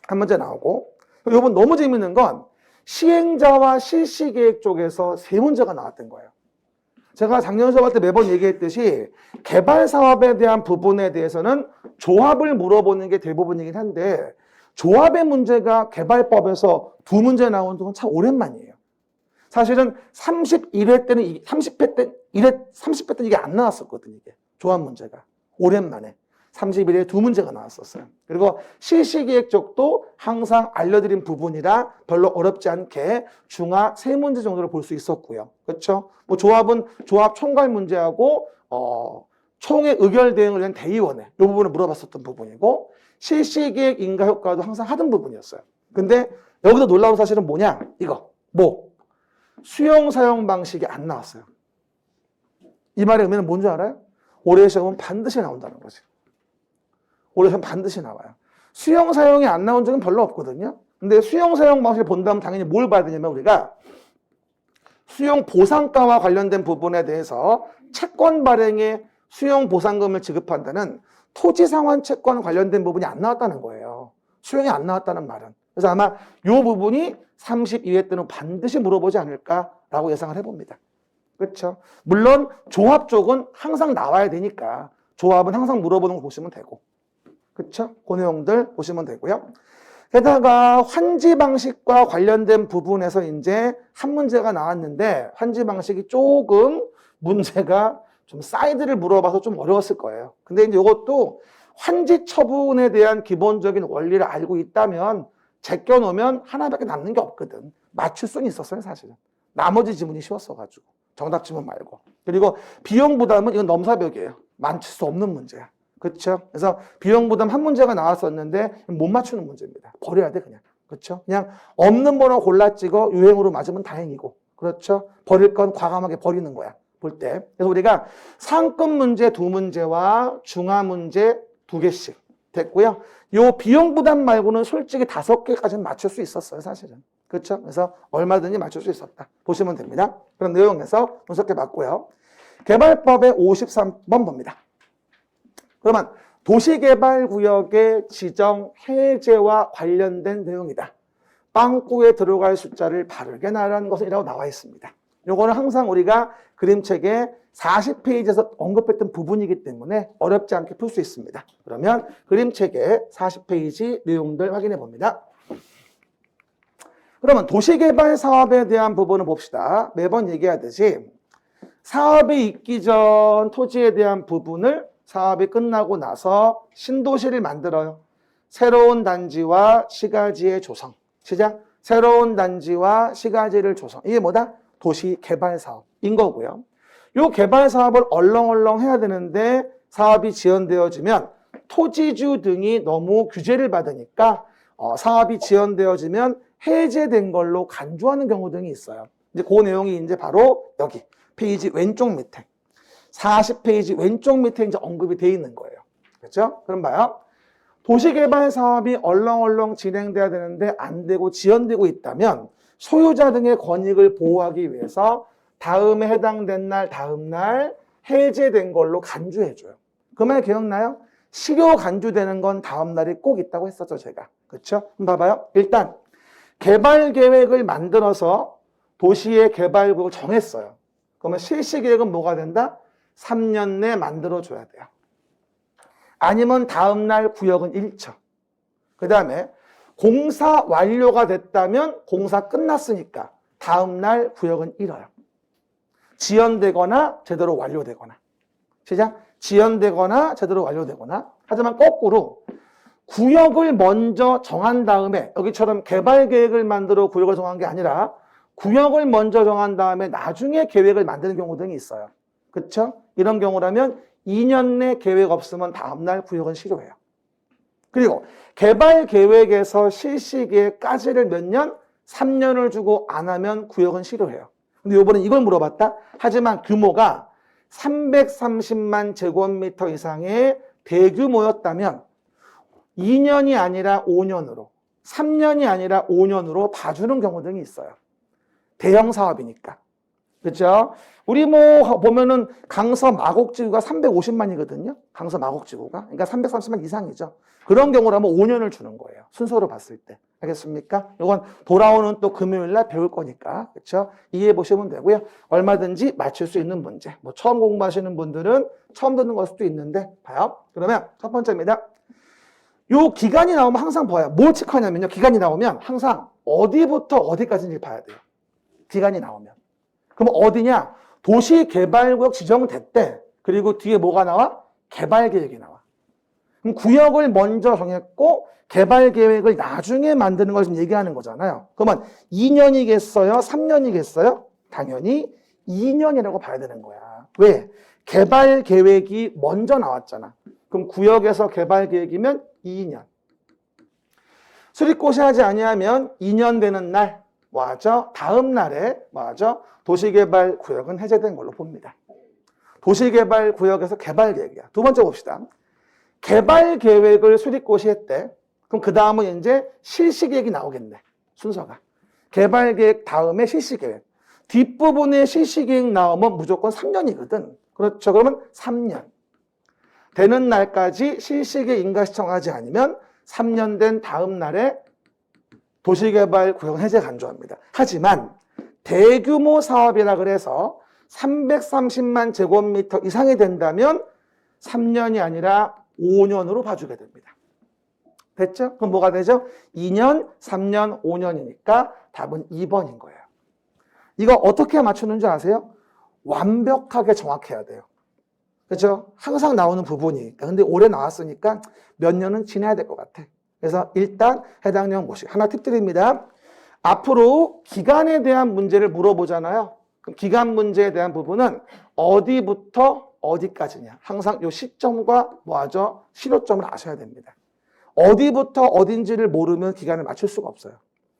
한 문제 나오고. 이번 너무 재밌는 건 시행자와 실시계획 쪽에서 세 문제가 나왔던 거예요. 제가 작년 수업할 때 매번 얘기했듯이 개발 사업에 대한 부분에 대해서는 조합을 물어보는 게 대부분이긴 한데 조합의 문제가 개발법에서 두 문제 나온 건 참 오랜만이에요. 사실은 31회 때는 30회 때는 이게 안 나왔었거든요. 이게 조합 문제가 오랜만에 31회 두 문제가 나왔었어요. 그리고 실시계획 쪽도 항상 알려드린 부분이라 별로 어렵지 않게 중하 세 문제 정도를 볼 수 있었고요. 그렇죠? 뭐 조합은 조합 총괄 문제하고 총회 의결 대응을 위한 대의원회 이 부분을 물어봤었던 부분이고 실시계획 인가 효과도 항상 하던 부분이었어요. 근데 여기서 놀라운 사실은 뭐냐? 이거 수용 사용 방식이 안 나왔어요. 이 말의 의미는 뭔지 알아요? 올해 시험은 반드시 나온다는 거지. 올해 시험 반드시 나와요. 수용 사용이 안 나온 적은 별로 없거든요. 근데 수용 사용 방식을 본다면 당연히 뭘 봐야 되냐면 우리가 수용 보상가와 관련된 부분에 대해서 채권 발행에 수용 보상금을 지급한다는 토지 상환 채권 관련된 부분이 안 나왔다는 거예요. 수용이 안 나왔다는 말은. 그래서 아마 이 부분이 32회 때는 반드시 물어보지 않을까라고 예상을 해봅니다. 그렇죠? 물론 조합 쪽은 항상 나와야 되니까 조합은 항상 물어보는 거 보시면 되고 그렇죠? 그 내용들 보시면 되고요. 게다가 환지 방식과 관련된 부분에서 이제 한 문제가 나왔는데 환지 방식이 조금 문제가 좀 사이드를 물어봐서 좀 어려웠을 거예요. 근데 이제 이것도 환지 처분에 대한 기본적인 원리를 알고 있다면 제껴놓으면 하나밖에 남는 게 없거든. 맞출 수는 있었어요, 사실은. 나머지 지문이 쉬웠어가지고. 정답 지문 말고. 그리고 비용 부담은 이건 넘사벽이에요. 맞출 수 없는 문제야. 그렇죠? 그래서 비용 부담 한 문제가 나왔었는데 못 맞추는 문제입니다. 버려야 돼, 그냥. 그렇죠? 그냥 없는 번호 골라 찍어 유행으로 맞으면 다행이고. 그렇죠? 버릴 건 과감하게 버리는 거야. 볼 때. 그래서 우리가 상급 문제 두 문제와 중하 문제 두 개씩 됐고요. 요 비용 부담 말고는 솔직히 5개까지는 맞출 수 있었어요, 사실은. 그렇죠? 그래서 얼마든지 맞출 수 있었다. 보시면 됩니다. 그런 내용에서 분석해 봤고요. 개발법의 53번 봅니다. 그러면 도시개발구역의 지정 해제와 관련된 내용이다. 빵꾸에 들어갈 숫자를 바르게 나라는 것이라고 나와 있습니다. 요거는 항상 우리가 그림책에 40페이지에서 언급했던 부분이기 때문에 어렵지 않게 풀 수 있습니다. 그러면 그림책의 40페이지 내용들 확인해 봅니다. 그러면 도시개발 사업에 대한 부분을 봅시다. 매번 얘기하듯이 사업이 있기 전 토지에 대한 부분을 사업이 끝나고 나서 신도시를 만들어요. 새로운 단지와 시가지의 조성. 시작. 새로운 단지와 시가지를 조성. 이게 뭐다? 도시개발 사업인 거고요. 이 개발 사업을 얼렁얼렁 해야 되는데 사업이 지연되어지면 토지주 등이 너무 규제를 받으니까 사업이 지연되어지면 해제된 걸로 간주하는 경우 등이 있어요. 이제 그 내용이 이제 바로 여기 페이지 왼쪽 밑에 40페이지 왼쪽 밑에 이제 언급이 돼 있는 거예요. 그렇죠? 그럼 봐요. 도시개발 사업이 얼렁얼렁 진행돼야 되는데 안 되고 지연되고 있다면 소유자 등의 권익을 보호하기 위해서 다음에 해당된 날 다음 날 해제된 걸로 간주해줘요. 그 말 기억나요? 실효 간주되는 건 다음 날이 꼭 있다고 했었죠, 제가. 그렇죠? 그럼 봐봐요. 일단 개발 계획을 만들어서 도시의 개발 구역을 정했어요. 그러면 실시 계획은 뭐가 된다? 3년 내 만들어줘야 돼요. 아니면 다음 날 구역은 1차. 그 다음에 공사 완료가 됐다면 공사 끝났으니까 다음 날 구역은 1호요. 지연되거나 제대로 완료되거나. 시작. 지연되거나 제대로 완료되거나. 하지만 거꾸로 구역을 먼저 정한 다음에 여기처럼 개발 계획을 만들어 구역을 정한 게 아니라 구역을 먼저 정한 다음에 나중에 계획을 만드는 경우 등이 있어요. 그렇죠? 이런 경우라면 2년 내 계획 없으면 다음날 구역은 실효해요. 그리고 개발 계획에서 실시 계획까지를 몇 년? 3년을 주고 안 하면 구역은 실효해요. 근데 이번엔 이걸 물어봤다. 하지만 규모가 330만 제곱미터 이상의 대규모였다면 2년이 아니라 5년으로, 3년이 아니라 5년으로 봐주는 경우 등이 있어요. 대형 사업이니까. 그렇죠? 우리 뭐 보면은 강서 마곡지구가 350만이거든요. 강서 마곡지구가. 그러니까 330만 이상이죠. 그런 경우라면 5년을 주는 거예요. 순서로 봤을 때. 알겠습니까? 이건 돌아오는 또 금요일 날 배울 거니까. 그렇죠? 이해해 보시면 되고요. 얼마든지 맞출 수 있는 문제. 뭐 처음 공부하시는 분들은 처음 듣는 걸 수도 있는데 봐요. 그러면 첫 번째입니다. 요 기간이 나오면 항상 봐요. 뭘 체크하냐면요. 기간이 나오면 항상 어디부터 어디까지인지 봐야 돼요. 기간이 나오면. 그럼 어디냐? 도시개발구역 지정됐대. 그리고 뒤에 뭐가 나와? 개발계획이 나와. 그럼 구역을 먼저 정했고 개발계획을 나중에 만드는 걸 지금 얘기하는 거잖아요. 그러면 2년이겠어요? 3년이겠어요? 당연히 2년이라고 봐야 되는 거야. 왜? 개발계획이 먼저 나왔잖아. 그럼 구역에서 개발계획이면 2년. 수립고시 하지 아니하면 2년 되는 날 뭐하죠? 다음 날에 뭐하죠? 도시개발구역은 해제된 걸로 봅니다. 도시개발구역에서 개발계획이야. 두 번째 봅시다. 개발계획을 수립고시 했대. 그럼 그 다음은 이제 실시계획이 나오겠네. 순서가. 개발계획 다음에 실시계획. 뒷부분에 실시계획 나오면 무조건 3년이거든. 그렇죠? 그러면 3년. 되는 날까지 실시계획 인가시청하지 않으면 3년 된 다음 날에 도시개발구역은 해제 간주합니다. 하지만 대규모 사업이라 그래서 330만 제곱미터 이상이 된다면 3년이 아니라 5년으로 봐주게 됩니다. 됐죠? 그럼 뭐가 되죠? 2년, 3년, 5년이니까 답은 2번인 거예요. 이거 어떻게 맞추는 줄 아세요? 완벽하게 정확해야 돼요. 그렇죠? 항상 나오는 부분이니까. 근데 올해 나왔으니까 몇 년은 지나야 될 것 같아. 그래서 일단 해당 내용 보시고 하나 팁 드립니다. 앞으로 기간에 대한 문제를 물어보잖아요. 그럼 기간 문제에 대한 부분은 어디부터 어디까지냐. 항상 이 시점과 뭐하죠? 실효점을 아셔야 됩니다. 어디부터 어딘지를 모르면 기간을 맞출 수가 없어요.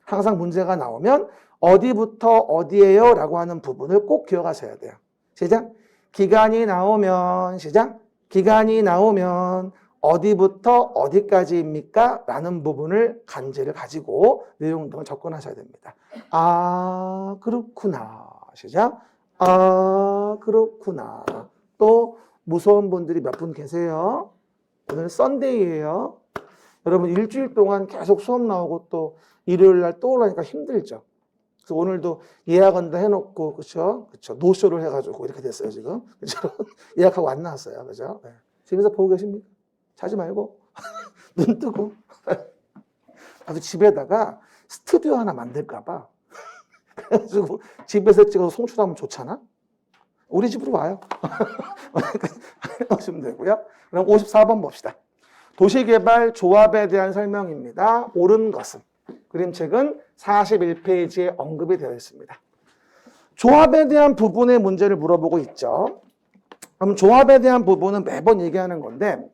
항상 문제가 나오면 어디부터 어디예요? 라고 하는 부분을 꼭 기억하셔야 돼요. 시작. 기간이 나오면 시작. 기간이 나오면 어디부터 어디까지입니까? 라는 부분을 간제를 가지고 내용 등을 접근하셔야 됩니다. 아, 그렇구나. 시작. 아, 그렇구나. 또 무서운 분들이 몇 분 계세요. 오늘 썬데이예요. 여러분 일주일 동안 계속 수업 나오고 또 일요일 날 또 오라니까 힘들죠. 그래서 오늘도 예약은 다 해놓고, 그쵸? 노쇼를 해가지고 이렇게 됐어요, 지금. 그쵸? 예약하고 안 나왔어요. 그죠? 네. 집에서 보고 계십니까? 자지 말고. 눈 뜨고. 나도 집에다가 스튜디오 하나 만들까봐. 그래가지고 집에서 찍어서 송출하면 좋잖아? 우리 집으로 와요. 하시면 되고요. 그럼 54번 봅시다. 도시개발 조합에 대한 설명입니다. 옳은 것은. 그림책은 41페이지에 언급이 되어 있습니다. 조합에 대한 부분의 문제를 물어보고 있죠. 그럼 조합에 대한 부분은 매번 얘기하는 건데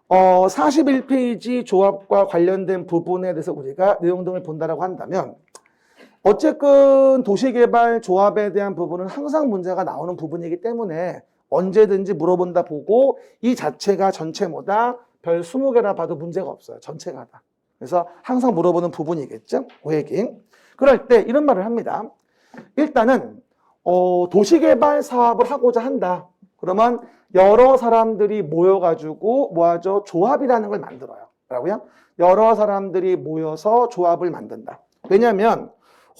41페이지 조합과 관련된 부분에 대해서 우리가 내용 등을 본다라고 한다면 어쨌든 도시개발 조합에 대한 부분은 항상 문제가 나오는 부분이기 때문에 언제든지 물어본다 보고 이 자체가 전체보다 별 20개나 봐도 문제가 없어요. 전체가 다. 그래서 항상 물어보는 부분이겠죠. 그 얘기. 그럴 때 이런 말을 합니다. 일단은 도시개발 사업을 하고자 한다. 그러면 여러 사람들이 모여가지고 뭐하죠? 조합이라는 걸 만들어요. 뭐라고요? 여러 사람들이 모여서 조합을 만든다. 왜냐하면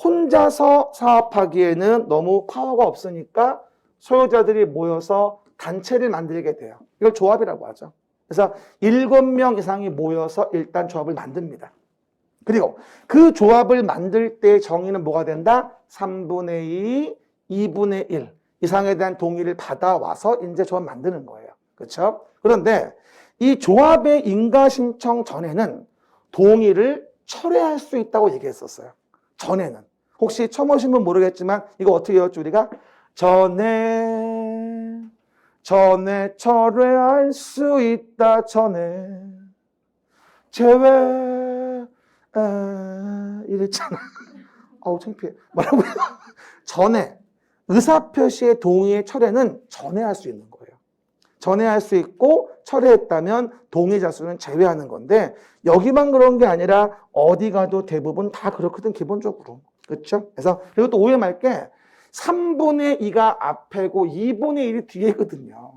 혼자서 사업하기에는 너무 파워가 없으니까 소유자들이 모여서 단체를 만들게 돼요. 이걸 조합이라고 하죠. 그래서 7명 이상이 모여서 일단 조합을 만듭니다. 그리고 그 조합을 만들 때 정의는 뭐가 된다? 3분의 2, 2분의 1 이상에 대한 동의를 받아와서 이제 조합 만드는 거예요. 그렇죠? 그런데 이 조합의 인가 신청 전에는 동의를 철회할 수 있다고 얘기했었어요. 전에는. 혹시 처음 오신 분 모르겠지만 이거 어떻게 외웠죠 우리가? 전에 철회할 수 있다. 전에 제외 이랬잖아. 아우 창피해. 뭐라고요? 전에 의사표시의 동의의 철회는 전에 할 수 있는 거예요. 전에 할 수 있고 철회했다면 동의자 수는 제외하는 건데 여기만 그런 게 아니라 어디 가도 대부분 다 그렇거든 기본적으로. 그렇죠? 그래서 그리고 또 오해 말게 3분의 2가 앞에고 2분의 1이 뒤에거든요.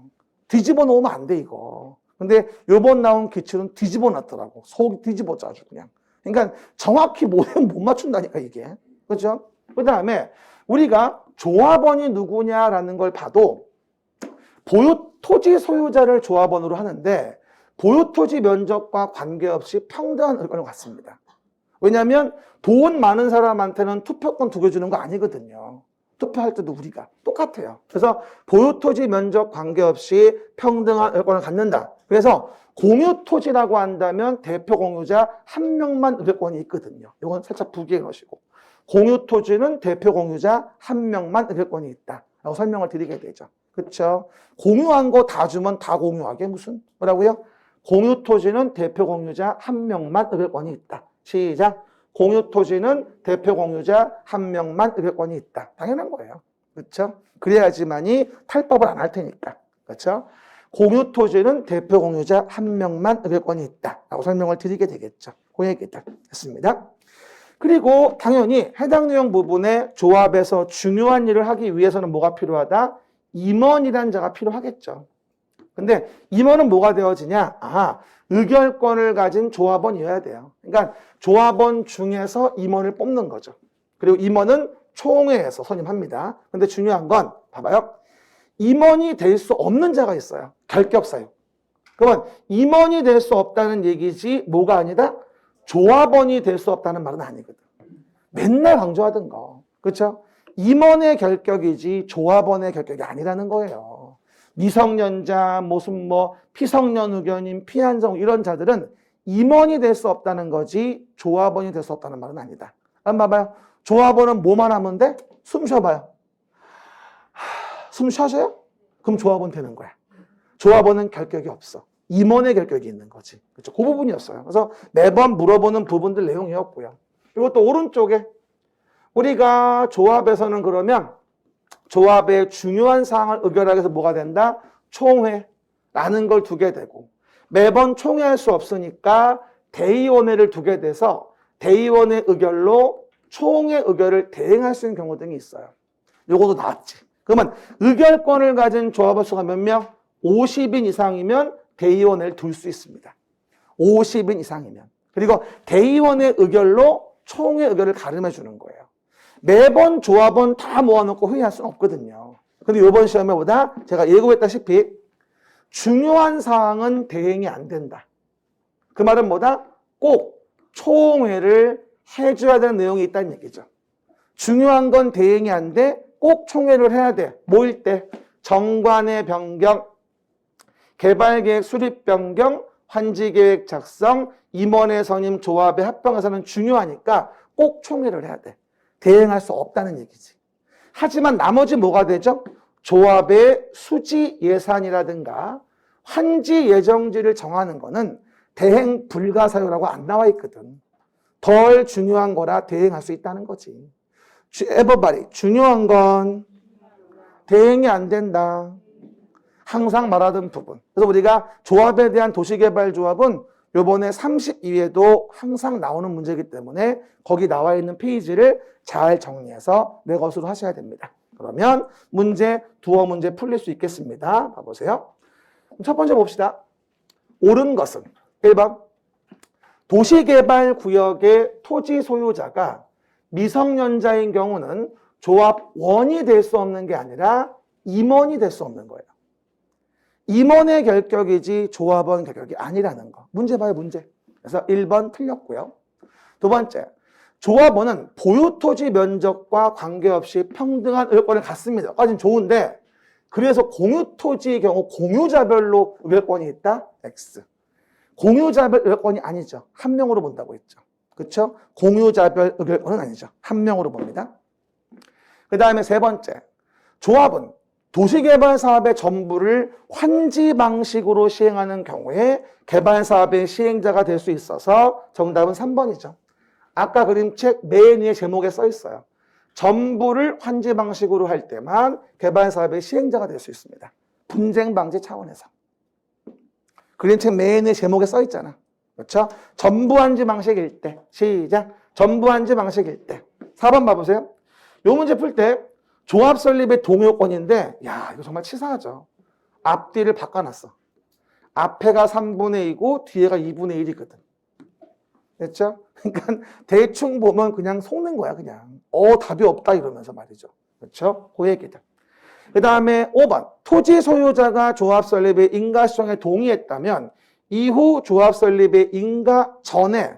뒤집어 놓으면 안 돼 이거. 근데 요번 나온 기출은 뒤집어 놨더라고. 속이 뒤집어져 아주 그냥. 그러니까 정확히 모르면 못 맞춘다니까 이게. 그렇죠? 그 다음에 우리가 조합원이 누구냐라는 걸 봐도 보유 토지 소유자를 조합원으로 하는데 보유 토지 면적과 관계없이 평등한 의견을 갖습니다. 왜냐하면 돈 많은 사람한테는 투표권 2개 주는 거 아니거든요. 투표할 때도 우리가 똑같아요. 그래서 보유 토지 면적 관계없이 평등한 의결권을 갖는다. 그래서 공유 토지라고 한다면 대표 공유자 1명만 의결권이 있거든요. 이건 살짝 부기해 놓으시고 공유 토지는 대표 공유자 1명만 의결권이 있다라고 설명을 드리게 되죠. 그렇죠? 공유한 거 다 주면 다 공유하게 무슨 뭐라고요? 공유 토지는 대표 공유자 1명만 의결권이 있다. 시작. 공유 토지는 대표 공유자 1명만 의결권이 있다. 당연한 거예요. 그렇죠? 그래야지만이 탈법을 안 할 테니까. 그렇죠? 공유 토지는 대표 공유자 1명만 의결권이 있다. 라고 설명을 드리게 되겠죠. 그 얘기다. 됐습니다. 그리고 당연히 해당 내용 부분에 조합에서 중요한 일을 하기 위해서는 뭐가 필요하다? 임원이라는 자가 필요하겠죠. 근데 임원은 뭐가 되어지냐? 의결권을 가진 조합원이어야 돼요. 그러니까 조합원 중에서 임원을 뽑는 거죠. 그리고 임원은 총회에서 선임합니다. 근데 중요한 건 봐봐요. 임원이 될 수 없는 자가 있어요. 결격사유. 그러면 임원이 될 수 없다는 얘기지 뭐가 아니다? 조합원이 될 수 없다는 말은 아니거든. 맨날 강조하던 거. 그렇죠? 임원의 결격이지 조합원의 결격이 아니라는 거예요. 미성년자, 무슨 피성년 의견인, 피한정 이런 자들은 임원이 될 수 없다는 거지 조합원이 될 수 없다는 말은 아니다. 한번 봐봐요. 조합원은 뭐만 하면 돼? 숨 쉬어봐요. 숨 쉬어져요? 그럼 조합원 되는 거야. 조합원은 결격이 없어. 임원의 결격이 있는 거지. 그렇죠? 그 부분이었어요. 그래서 매번 물어보는 부분들 내용이었고요. 그리고 또 오른쪽에 우리가 조합에서는 그러면 조합의 중요한 사항을 의결하기 위해서 뭐가 된다? 총회라는 걸 두게 되고 매번 총회할 수 없으니까 대의원회를 두게 돼서 대의원의 의결로 총회 의결을 대행할 수 있는 경우 등이 있어요. 요것도 나왔지. 그러면 의결권을 가진 조합원 수가 몇 명? 50인 이상이면 대의원회를 둘 수 있습니다. 50인 이상이면. 그리고 대의원의 의결로 총회 의결을 가름해 주는 거예요. 매번 조합원 다 모아놓고 회의할 수는 없거든요. 근데 이번 시험에 보다 제가 예고했다시피 중요한 사항은 대행이 안 된다. 그 말은 뭐다? 꼭 총회를 해줘야 되는 내용이 있다는 얘기죠. 중요한 건 대행이 안 돼. 꼭 총회를 해야 돼. 뭐일 때? 정관의 변경, 개발계획 수립 변경, 환지계획 작성, 임원회 선임 조합의 합병에서는 중요하니까 꼭 총회를 해야 돼. 대행할 수 없다는 얘기지. 하지만 나머지 뭐가 되죠? 조합의 수지 예산이라든가 환지 예정지를 정하는 거는 대행 불가사유라고 안 나와 있거든. 덜 중요한 거라 대행할 수 있다는 거지. 에버바리 중요한 건 대행이 안 된다. 항상 말하던 부분. 그래서 우리가 조합에 대한 도시개발조합은 요번에 32회도 항상 나오는 문제이기 때문에 거기 나와 있는 페이지를 잘 정리해서 내 것으로 하셔야 됩니다. 그러면 문제, 두어 문제 풀릴 수 있겠습니다. 봐보세요. 첫 번째 봅시다. 옳은 것은 1번 도시개발구역의 토지 소유자가 미성년자인 경우는 조합원이 될 수 없는 게 아니라 임원이 될 수 없는 거예요. 임원의 결격이지 조합원 결격이 아니라는 거. 문제 봐요, 문제. 그래서 1번 틀렸고요. 두 번째, 조합원은 보유토지 면적과 관계없이 평등한 의결권을 갖습니다. 여기까지는 좋은데 그래서 공유토지의 경우 공유자별로 의결권이 있다? X. 공유자별 의결권이 아니죠. 한 명으로 본다고 했죠. 그렇죠? 공유자별 의결권은 아니죠. 한 명으로 봅니다. 그 다음에 세 번째, 조합은 도시개발 사업의 전부를 환지 방식으로 시행하는 경우에 개발 사업의 시행자가 될 수 있어서 정답은 3번이죠. 아까 그림책 맨 위에 제목에 써 있어요. 전부를 환지 방식으로 할 때만 개발 사업의 시행자가 될 수 있습니다. 분쟁 방지 차원에서. 그림책 맨 위에 제목에 써 있잖아. 그렇죠? 전부 환지 방식일 때. 시작. 전부 환지 방식일 때. 4번 봐보세요. 요 문제 풀 때 조합 설립의 동요권인데 야 이거 정말 치사하죠. 앞뒤를 바꿔놨어. 앞에가 3분의 2고 뒤에가 2분의 1이거든. 됐죠? 그러니까 대충 보면 그냥 속는 거야 그냥. 답이 없다 이러면서 말이죠. 그렇죠? 그 얘기다. 그 다음에 5번 토지 소유자가 조합 설립의 인가 시청에 동의했다면 이후 조합 설립의 인가 전에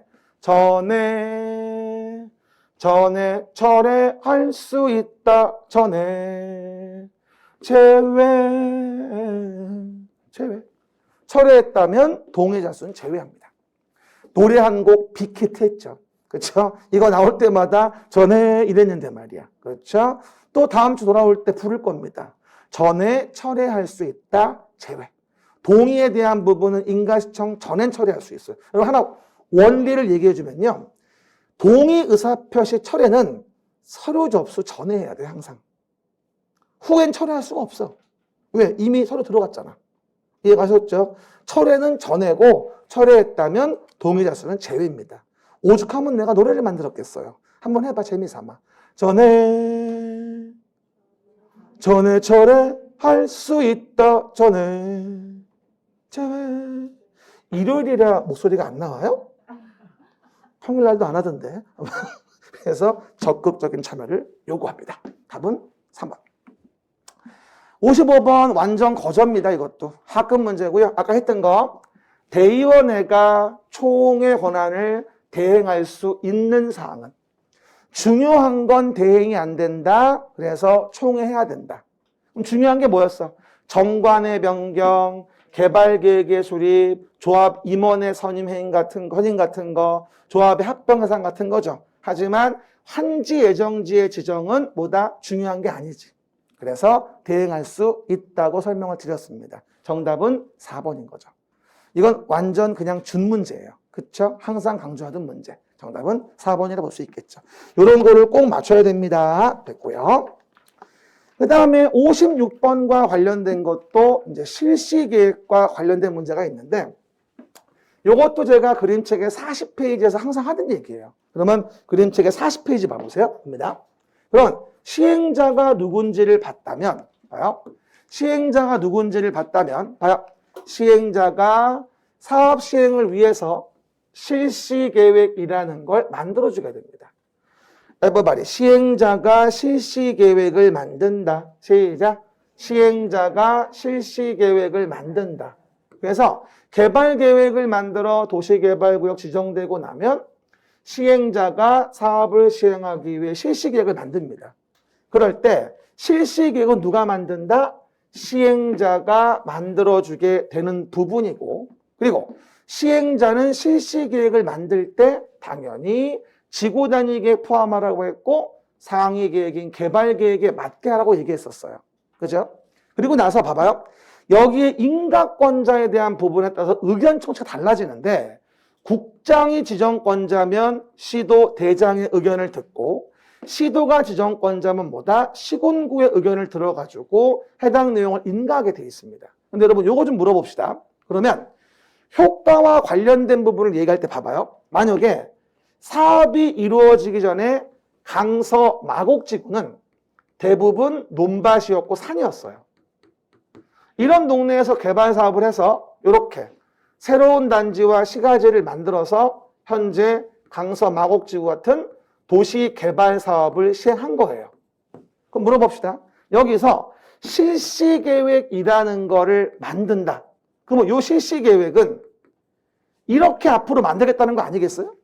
철회할 수 있다. 철회했다면 동의자 수는 제외합니다. 노래 한 곡 빅히트 했죠. 그렇죠? 이거 나올 때마다 전에 이랬는데 말이야. 그렇죠? 또 다음 주 돌아올 때 부를 겁니다. 전에 철회할 수 있다. 제외. 동의에 대한 부분은 인가시청 전엔 철회할 수 있어요. 여러분 하나 원리를 얘기해 주면요. 동의 의사표시 철회는 서류 접수 전에 해야 돼 항상. 후엔 철회할 수가 없어. 왜? 이미 서류 들어갔잖아. 이해가셨죠? 철회는 전에고 철회했다면 동의자 수는 제외입니다. 오죽하면 내가 노래를 만들었겠어요. 한번 해봐 재미삼아. 전에 철회할 수 있다. 제외. 일요일이라 목소리가 안 나와요? 평일날도 안 하던데. 그래서 적극적인 참여를 요구합니다. 답은 3번. 55번 완전 거저입니다. 이것도 학급 문제고요. 아까 했던 거 대의원회가 총회 권한을 대행할 수 있는 사항은 중요한 건 대행이 안 된다. 그래서 총회 해야 된다. 그럼 중요한 게 뭐였어? 정관의 변경, 개발계획의 수립, 조합 임원의 선임 같은 거, 조합의 합병 해상 같은 거죠. 하지만 환지 예정지의 지정은 뭐다? 중요한 게 아니지. 그래서 대행할 수 있다고 설명을 드렸습니다. 정답은 4번인 거죠. 이건 완전 그냥 준 문제예요. 그렇죠? 항상 강조하던 문제. 정답은 4번이라 볼 수 있겠죠. 이런 거를 꼭 맞춰야 됩니다. 됐고요. 그 다음에 56번과 관련된 것도 이제 실시계획과 관련된 문제가 있는데 이것도 제가 그림책의 40페이지에서 항상 하던 얘기예요. 그러면 그림책의 40페이지 봐보세요. 봅니다. 그럼 시행자가 누군지를 봤다면 봐요. 시행자가 누군지를 봤다면 봐요. 시행자가 사업 시행을 위해서 실시계획이라는 걸 만들어주게 됩니다. everybody. 시행자가 실시 계획을 만든다. 시작. 시행자가 실시 계획을 만든다. 그래서 개발 계획을 만들어 도시개발구역 지정되고 나면 시행자가 사업을 시행하기 위해 실시 계획을 만듭니다. 그럴 때 실시 계획은 누가 만든다? 시행자가 만들어주게 되는 부분이고, 그리고 시행자는 실시 계획을 만들 때 당연히 지구 단위 계획 포함하라고 했고 상위 계획인 개발 계획에 맞게 하라고 얘기했었어요. 그죠? 그리고 나서 봐봐요. 여기에 인가권자에 대한 부분에 따라서 의견 청취가 달라지는데 국장이 지정권자면 시도 대장의 의견을 듣고 시도가 지정권자면 뭐다? 시군구의 의견을 들어가지고 해당 내용을 인가하게 돼 있습니다. 근데 여러분 요거 좀 물어봅시다. 그러면 효과와 관련된 부분을 얘기할 때 봐봐요. 만약에 사업이 이루어지기 전에 강서 마곡지구는 대부분 논밭이었고 산이었어요. 이런 동네에서 개발 사업을 해서 이렇게 새로운 단지와 시가지를 만들어서 현재 강서 마곡지구 같은 도시 개발 사업을 시행한 거예요. 그럼 물어봅시다. 여기서 실시계획이라는 거를 만든다. 그러면 이 실시계획은 이렇게 앞으로 만들겠다는 거 아니겠어요?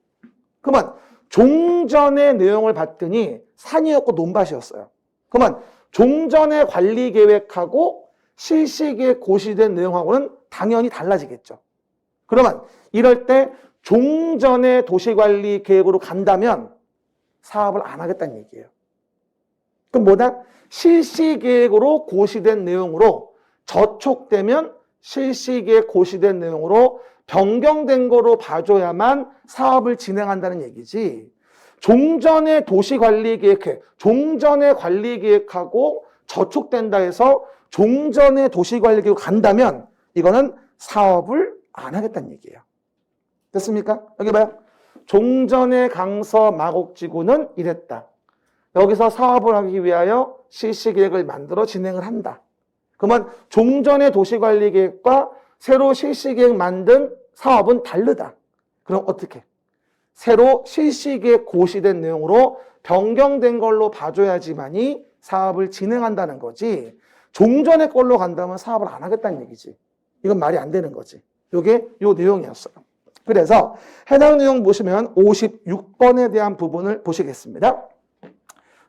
그러면 종전의 내용을 봤더니 산이었고 논밭이었어요. 그러면 종전의 관리계획하고 실시계획 고시된 내용하고는 당연히 달라지겠죠. 그러면 이럴 때 종전의 도시관리 계획으로 간다면 사업을 안 하겠다는 얘기예요. 그럼 뭐다? 실시계획으로 고시된 내용으로 저촉되면 실시계획 고시된 내용으로 변경된 거로 봐줘야만 사업을 진행한다는 얘기지. 종전의 도시관리계획, 종전의 관리계획하고 저촉된다 해서 종전의 도시관리계획 간다면 이거는 사업을 안 하겠다는 얘기예요. 됐습니까? 여기 봐요. 종전의 강서 마곡지구는 이랬다. 여기서 사업을 하기 위하여 실시계획을 만들어 진행을 한다. 그러면 종전의 도시관리계획과 새로 실시계획 만든 사업은 다르다. 그럼 어떻게? 새로 실시계획 고시된 내용으로 변경된 걸로 봐줘야지만이 사업을 진행한다는 거지. 종전의 걸로 간다면 사업을 안 하겠다는 얘기지. 이건 말이 안 되는 거지. 이게 요 내용이었어요. 그래서 해당 내용 보시면 56번에 대한 부분을 보시겠습니다.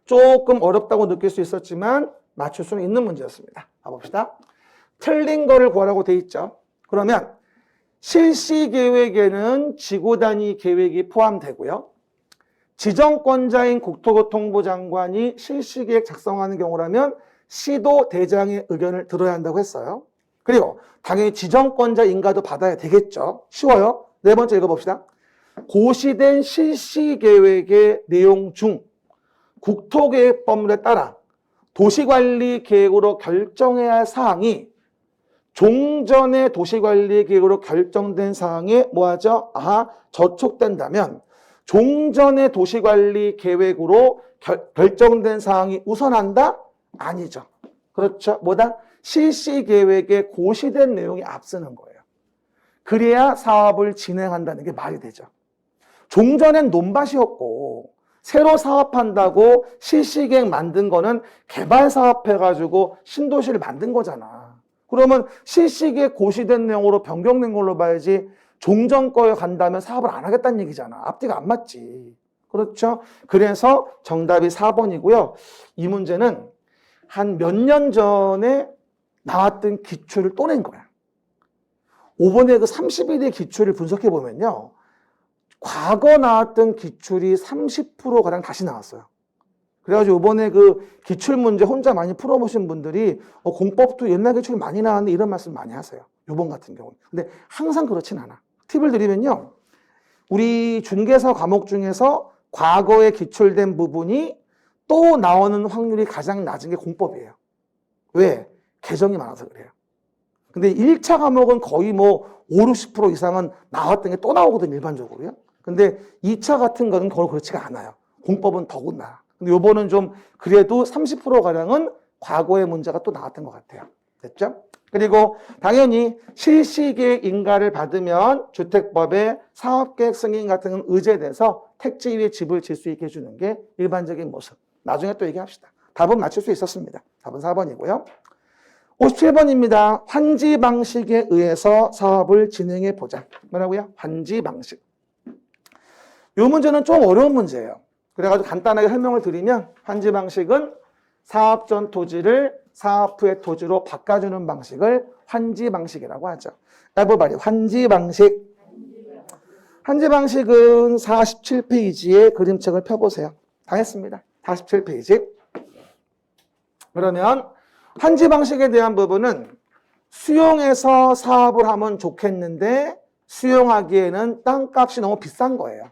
조금 어렵다고 느낄 수 있었지만 맞출 수는 있는 문제였습니다. 가봅시다. 틀린 거를 구하라고 돼 있죠. 그러면 실시계획에는 지구단위 계획이 포함되고요. 지정권자인 국토교통부 장관이 실시계획 작성하는 경우라면 시도 대장의 의견을 들어야 한다고 했어요. 그리고 당연히 지정권자 인가도 받아야 되겠죠. 쉬워요. 네 번째 읽어봅시다. 고시된 실시계획의 내용 중 국토계획법률에 따라 도시관리계획으로 결정해야 할 사항이 종전의 도시관리계획으로 결정된 사항에 뭐하죠? 저촉된다면 종전의 도시관리계획으로 결정된 사항이 우선한다? 아니죠. 그렇죠. 뭐다? 실시계획에 고시된 내용이 앞서는 거예요. 그래야 사업을 진행한다는 게 말이 되죠. 종전엔 논밭이었고 새로 사업한다고 실시계획 만든 거는 개발사업 해가지고 신도시를 만든 거잖아. 그러면 실시계획 고시된 내용으로 변경된 걸로 봐야지 종전 거에 간다면 사업을 안 하겠다는 얘기잖아. 앞뒤가 안 맞지. 그렇죠? 그래서 정답이 4번이고요. 이 문제는 한 몇 년 전에 나왔던 기출을 또 낸 거야. 5번에 그 31의 기출을 분석해 보면요. 과거 나왔던 기출이 30%가량 다시 나왔어요. 그래가지고 이번에 그 기출 문제 혼자 많이 풀어보신 분들이 공법도 옛날 기출이 많이 나왔는데 이런 말씀 많이 하세요. 이번 같은 경우는. 근데 항상 그렇진 않아. 팁을 드리면요. 우리 중개사 과목 중에서 과거에 기출된 부분이 또 나오는 확률이 가장 낮은 게 공법이에요. 왜? 개정이 많아서 그래요. 근데 1차 과목은 거의 뭐 5, 60% 이상은 나왔던 게 또 나오거든요, 일반적으로요. 근데 2차 같은 거는 거의 그렇지가 않아요. 공법은 더군다나. 근데 요번은 좀 그래도 30%가량은 과거의 문제가 또 나왔던 것 같아요. 됐죠? 그리고 당연히 실시계획 인가를 받으면 주택법의 사업계획 승인 같은 건 의제돼서 택지 위에 집을 질 수 있게 해주는 게 일반적인 모습. 나중에 또 얘기합시다. 답은 맞출 수 있었습니다. 답은 4번이고요. 57번입니다. 환지 방식에 의해서 사업을 진행해 보자. 뭐라고요? 환지 방식. 이 문제는 좀 어려운 문제예요. 그래가지고 간단하게 설명을 드리면 환지 방식은 사업 전 토지를 사업 후의 토지로 바꿔주는 방식을 환지 방식이라고 하죠. 에버바리 환지 방식. 환지 방식은 47페이지에 그림책을 펴보세요. 다 했습니다. 47페이지. 그러면 환지 방식에 대한 부분은 수용해서 사업을 하면 좋겠는데 수용하기에는 땅값이 너무 비싼 거예요.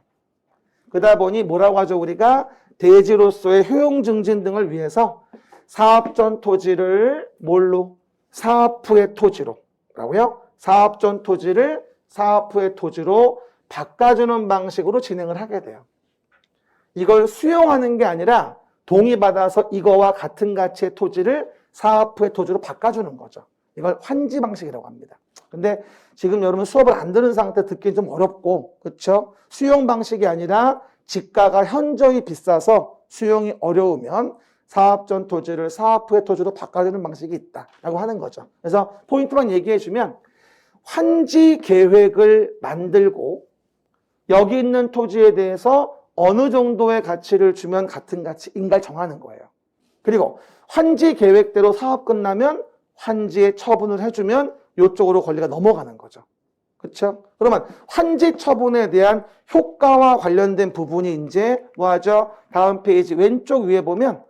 그러다 보니 뭐라고 하죠? 우리가 대지로서의 효용 증진 등을 위해서 사업 전 토지를 뭘로? 사업 후의 토지로. 라고요? 사업 전 토지를 사업 후의 토지로 바꿔주는 방식으로 진행을 하게 돼요. 이걸 수용하는 게 아니라 동의받아서 이거와 같은 가치의 토지를 사업 후의 토지로 바꿔주는 거죠. 이걸 환지 방식이라고 합니다. 근데 지금 여러분 수업을 안 들은 상태 듣기 좀 어렵고, 그렇죠? 수용 방식이 아니라 지가가 현저히 비싸서 수용이 어려우면 사업 전 토지를 사업 후의 토지로 바꿔주는 방식이 있다라고 하는 거죠. 그래서 포인트만 얘기해 주면 환지 계획을 만들고 여기 있는 토지에 대해서 어느 정도의 가치를 주면 같은 가치인가를 정하는 거예요. 그리고 환지 계획대로 사업 끝나면 환지에 처분을 해주면 이쪽으로 권리가 넘어가는 거죠. 그렇죠? 그러면 환지 처분에 대한 효과와 관련된 부분이 이제 뭐하죠? 다음 페이지 왼쪽 위에 보면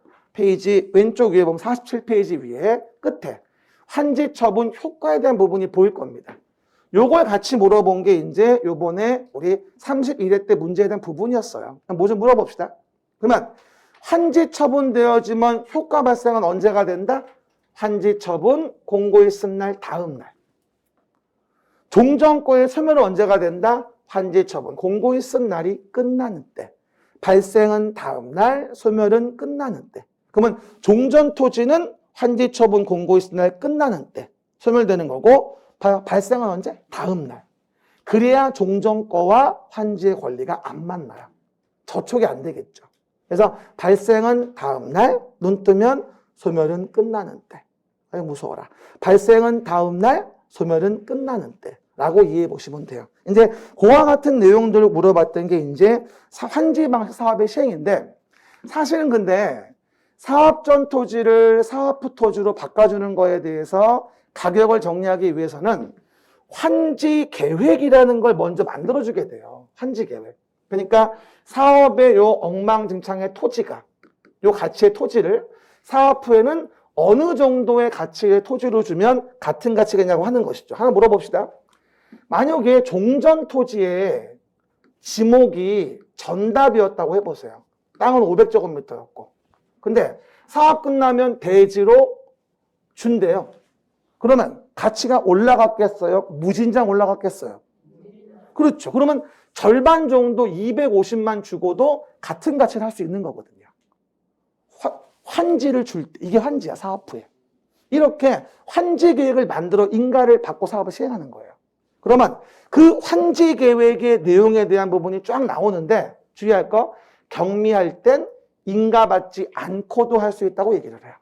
왼쪽 위에 보면 47페이지 위에 끝에 환지 처분 효과에 대한 부분이 보일 겁니다. 요걸 같이 물어본 게 이제 요번에 우리 31회 때 문제에 대한 부분이었어요. 뭐 좀 물어봅시다. 그러면 환지 처분되어지면 효과 발생은 언제가 된다? 환지 처분 공고일 쓴 날 다음 날. 종전권의 소멸은 언제가 된다? 환지 처분 공고일 쓴 날이 끝나는 때. 발생은 다음 날, 소멸은 끝나는 때. 그러면 종전 토지는 환지 처분 공고일 쓴 날 끝나는 때 소멸되는 거고 발생은 언제? 다음 날. 그래야 종전권과 환지의 권리가 안 만나요. 저촉이 안 되겠죠. 그래서 발생은 다음 날, 눈 뜨면 소멸은 끝나는 때. 아유 무서워라. 발생은 다음 날, 소멸은 끝나는 때. 라고 이해해 보시면 돼요. 이제 그와 같은 내용들을 물어봤던 게 이제 환지 방식 사업의 시행인데 사실은 근데 사업 전 토지를 사업 후 토지로 바꿔주는 거에 대해서 가격을 정리하기 위해서는 환지 계획이라는 걸 먼저 만들어주게 돼요. 환지 계획. 그러니까 사업의 요 엉망진창의 토지가, 요 가치의 토지를 사업 후에는 어느 정도의 가치의 토지로 주면 같은 가치겠냐고 하는 것이죠. 하나 물어봅시다. 만약에 종전 토지의 지목이 전답이었다고 해보세요. 땅은 500제곱미터였고. 근데 사업 끝나면 대지로 준대요. 그러면 가치가 올라갔겠어요? 무진장 올라갔겠어요? 그렇죠. 그러면 절반 정도 250만 주고도 같은 가치를 할 수 있는 거거든요. 환지를 줄 때, 이게 환지야, 사업 후에. 이렇게 환지 계획을 만들어 인가를 받고 사업을 시행하는 거예요. 그러면 그 환지 계획의 내용에 대한 부분이 쫙 나오는데 주의할 거, 경미할 땐 인가받지 않고도 할 수 있다고 얘기를 해요.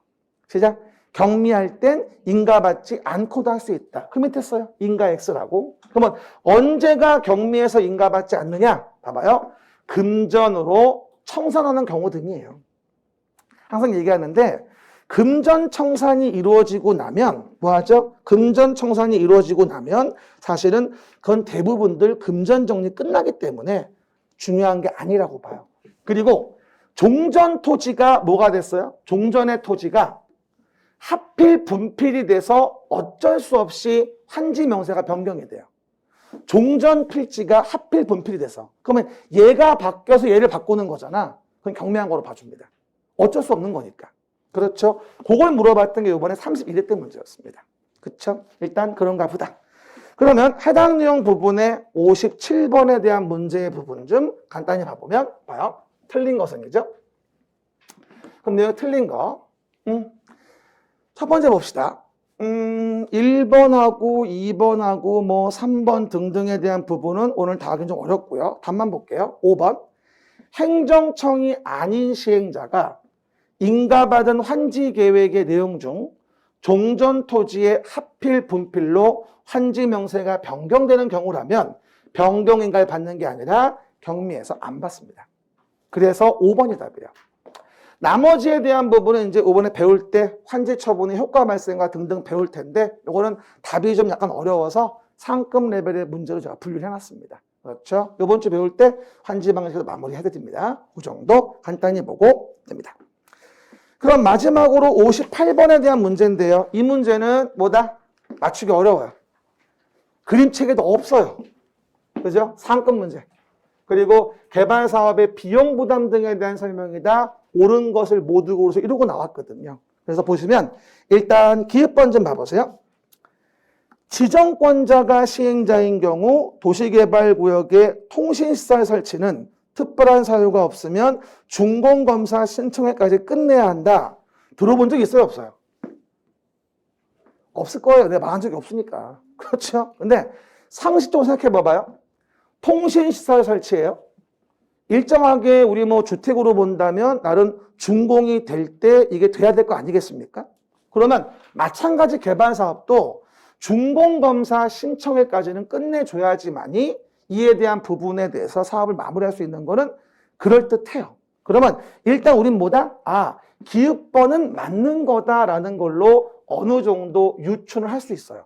시작. 경미할 땐 인가받지 않고도 할 수 있다. 그 밑에 써요. 인가X라고. 그러면 언제가 경미해서 인가받지 않느냐? 봐봐요. 금전으로 청산하는 경우 등이에요. 항상 얘기하는데 금전 청산이 이루어지고 나면 뭐하죠? 금전 청산이 이루어지고 나면 사실은 그건 대부분들 금전 정리 끝나기 때문에 중요한 게 아니라고 봐요. 그리고 종전 토지가 뭐가 됐어요? 종전의 토지가 하필 분필이 돼서 어쩔 수 없이 환지 명세가 변경이 돼요. 종전 필지가 하필 분필이 돼서. 그러면 얘가 바뀌어서 얘를 바꾸는 거잖아. 그건 경미한 거로 봐줍니다. 어쩔 수 없는 거니까. 그렇죠? 그걸 물어봤던 게 이번에 31회 때 문제였습니다. 그렇죠? 일단 그런가 보다. 그러면 해당 내용 부분의 57번에 대한 문제의 부분 좀 간단히 봐보면 봐요. 틀린 것은 이죠? 그럼 내가 틀린 거. 첫 번째 봅시다. 1번하고 2번하고 뭐 3번 등등에 대한 부분은 오늘 다 하긴 좀 어렵고요. 답만 볼게요. 5번. 행정청이 아닌 시행자가 인가받은 환지 계획의 내용 중 종전 토지의 하필 분필로 환지 명세가 변경되는 경우라면 변경 인가를 받는 게 아니라 경미해서 안 받습니다. 그래서 5번이 답이에요. 나머지에 대한 부분은 이제 이번에 배울 때 환지 처분의 효과 발생과 등등 배울 텐데 이거는 답이 좀 약간 어려워서 상급 레벨의 문제로 제가 분류를 해놨습니다. 그렇죠? 이번 주 배울 때 환지 방식에서 마무리 해드립니다. 그 정도 간단히 보고 됩니다. 그럼 마지막으로 58번에 대한 문제인데요. 이 문제는 뭐다? 맞추기 어려워요. 그림책에도 없어요. 그죠? 상급 문제. 그리고 개발 사업의 비용 부담 등에 대한 설명이다. 옳은 것을 모두 고르서 이러고 나왔거든요. 그래서 보시면 일단 기획번 좀 봐보세요. 지정권자가 시행자인 경우 도시개발구역의 통신시설 설치는 특별한 사유가 없으면 준공검사 신청회까지 끝내야 한다. 들어본 적 있어요? 없어요? 없을 거예요. 내가 말한 적이 없으니까. 그렇죠? 근데 상식적으로 생각해 봐봐요. 통신시설 설치예요. 일정하게 우리 뭐 주택으로 본다면 나름 준공이 될 때 이게 돼야 될 거 아니겠습니까? 그러면 마찬가지 개발 사업도 준공검사 신청회까지는 끝내줘야지만이 이에 대한 부분에 대해서 사업을 마무리할 수 있는 거는 그럴듯해요. 그러면 일단 우린 뭐다? 기획번은 맞는 거다라는 걸로 어느 정도 유추를 할 수 있어요.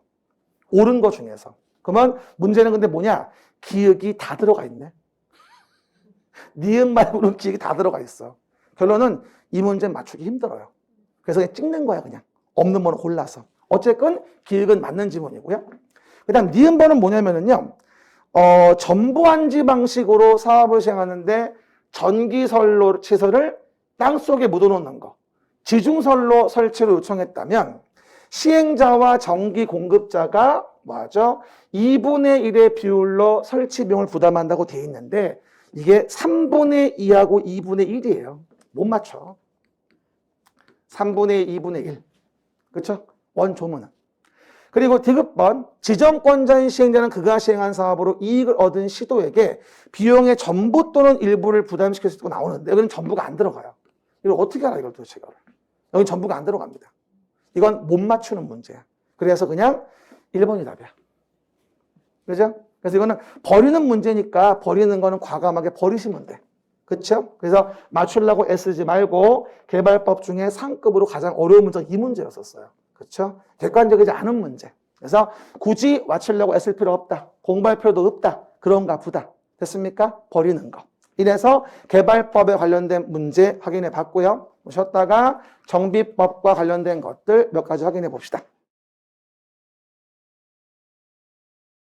옳은 거 중에서. 그러면 문제는 근데 뭐냐? 기획이 다 들어가 있네. 니은 말고는 기획이 다 들어가 있어. 결론은 이 문제 맞추기 힘들어요. 그래서 그냥 찍는 거야, 그냥. 없는 번호 골라서. 어쨌건 기획은 맞는 지문이고요. 그 다음 니은 번은 뭐냐면은요. 전부환지 방식으로 사업을 시행하는데 전기선로 시설을 땅속에 묻어놓는 거. 지중선로 설치를 요청했다면 시행자와 전기 공급자가 뭐하죠? 2분의 1의 비율로 설치 비용을 부담한다고 돼 있는데 이게 3분의 2하고 2분의 1이에요. 못 맞춰. 3분의 2분의 1. 그렇죠? 원조문은. 그리고 디귿번, 지정권자인 시행자는 그가 시행한 사업으로 이익을 얻은 시도에게 비용의 전부 또는 일부를 부담시킬 수 있고 나오는데 여기는 전부가 안 들어가요. 이걸 어떻게 알아, 이걸 도대체. 여기는 전부가 안 들어갑니다. 이건 못 맞추는 문제야. 그래서 그냥 1번이 답이야. 그죠? 그래서 이거는 버리는 문제니까 버리는 거는 과감하게 버리시면 돼. 그렇죠? 그래서 맞추려고 애쓰지 말고 개발법 중에 상급으로 가장 어려운 문제가 이 문제였었어요. 그렇죠? 객관적이지 않은 문제. 그래서 굳이 맞추려고 애쓸 필요 없다. 공부할 필요도 없다. 그런가 보다. 됐습니까? 버리는 거. 이래서 개발법에 관련된 문제 확인해 봤고요. 쉬었다가 정비법과 관련된 것들 몇 가지 확인해 봅시다.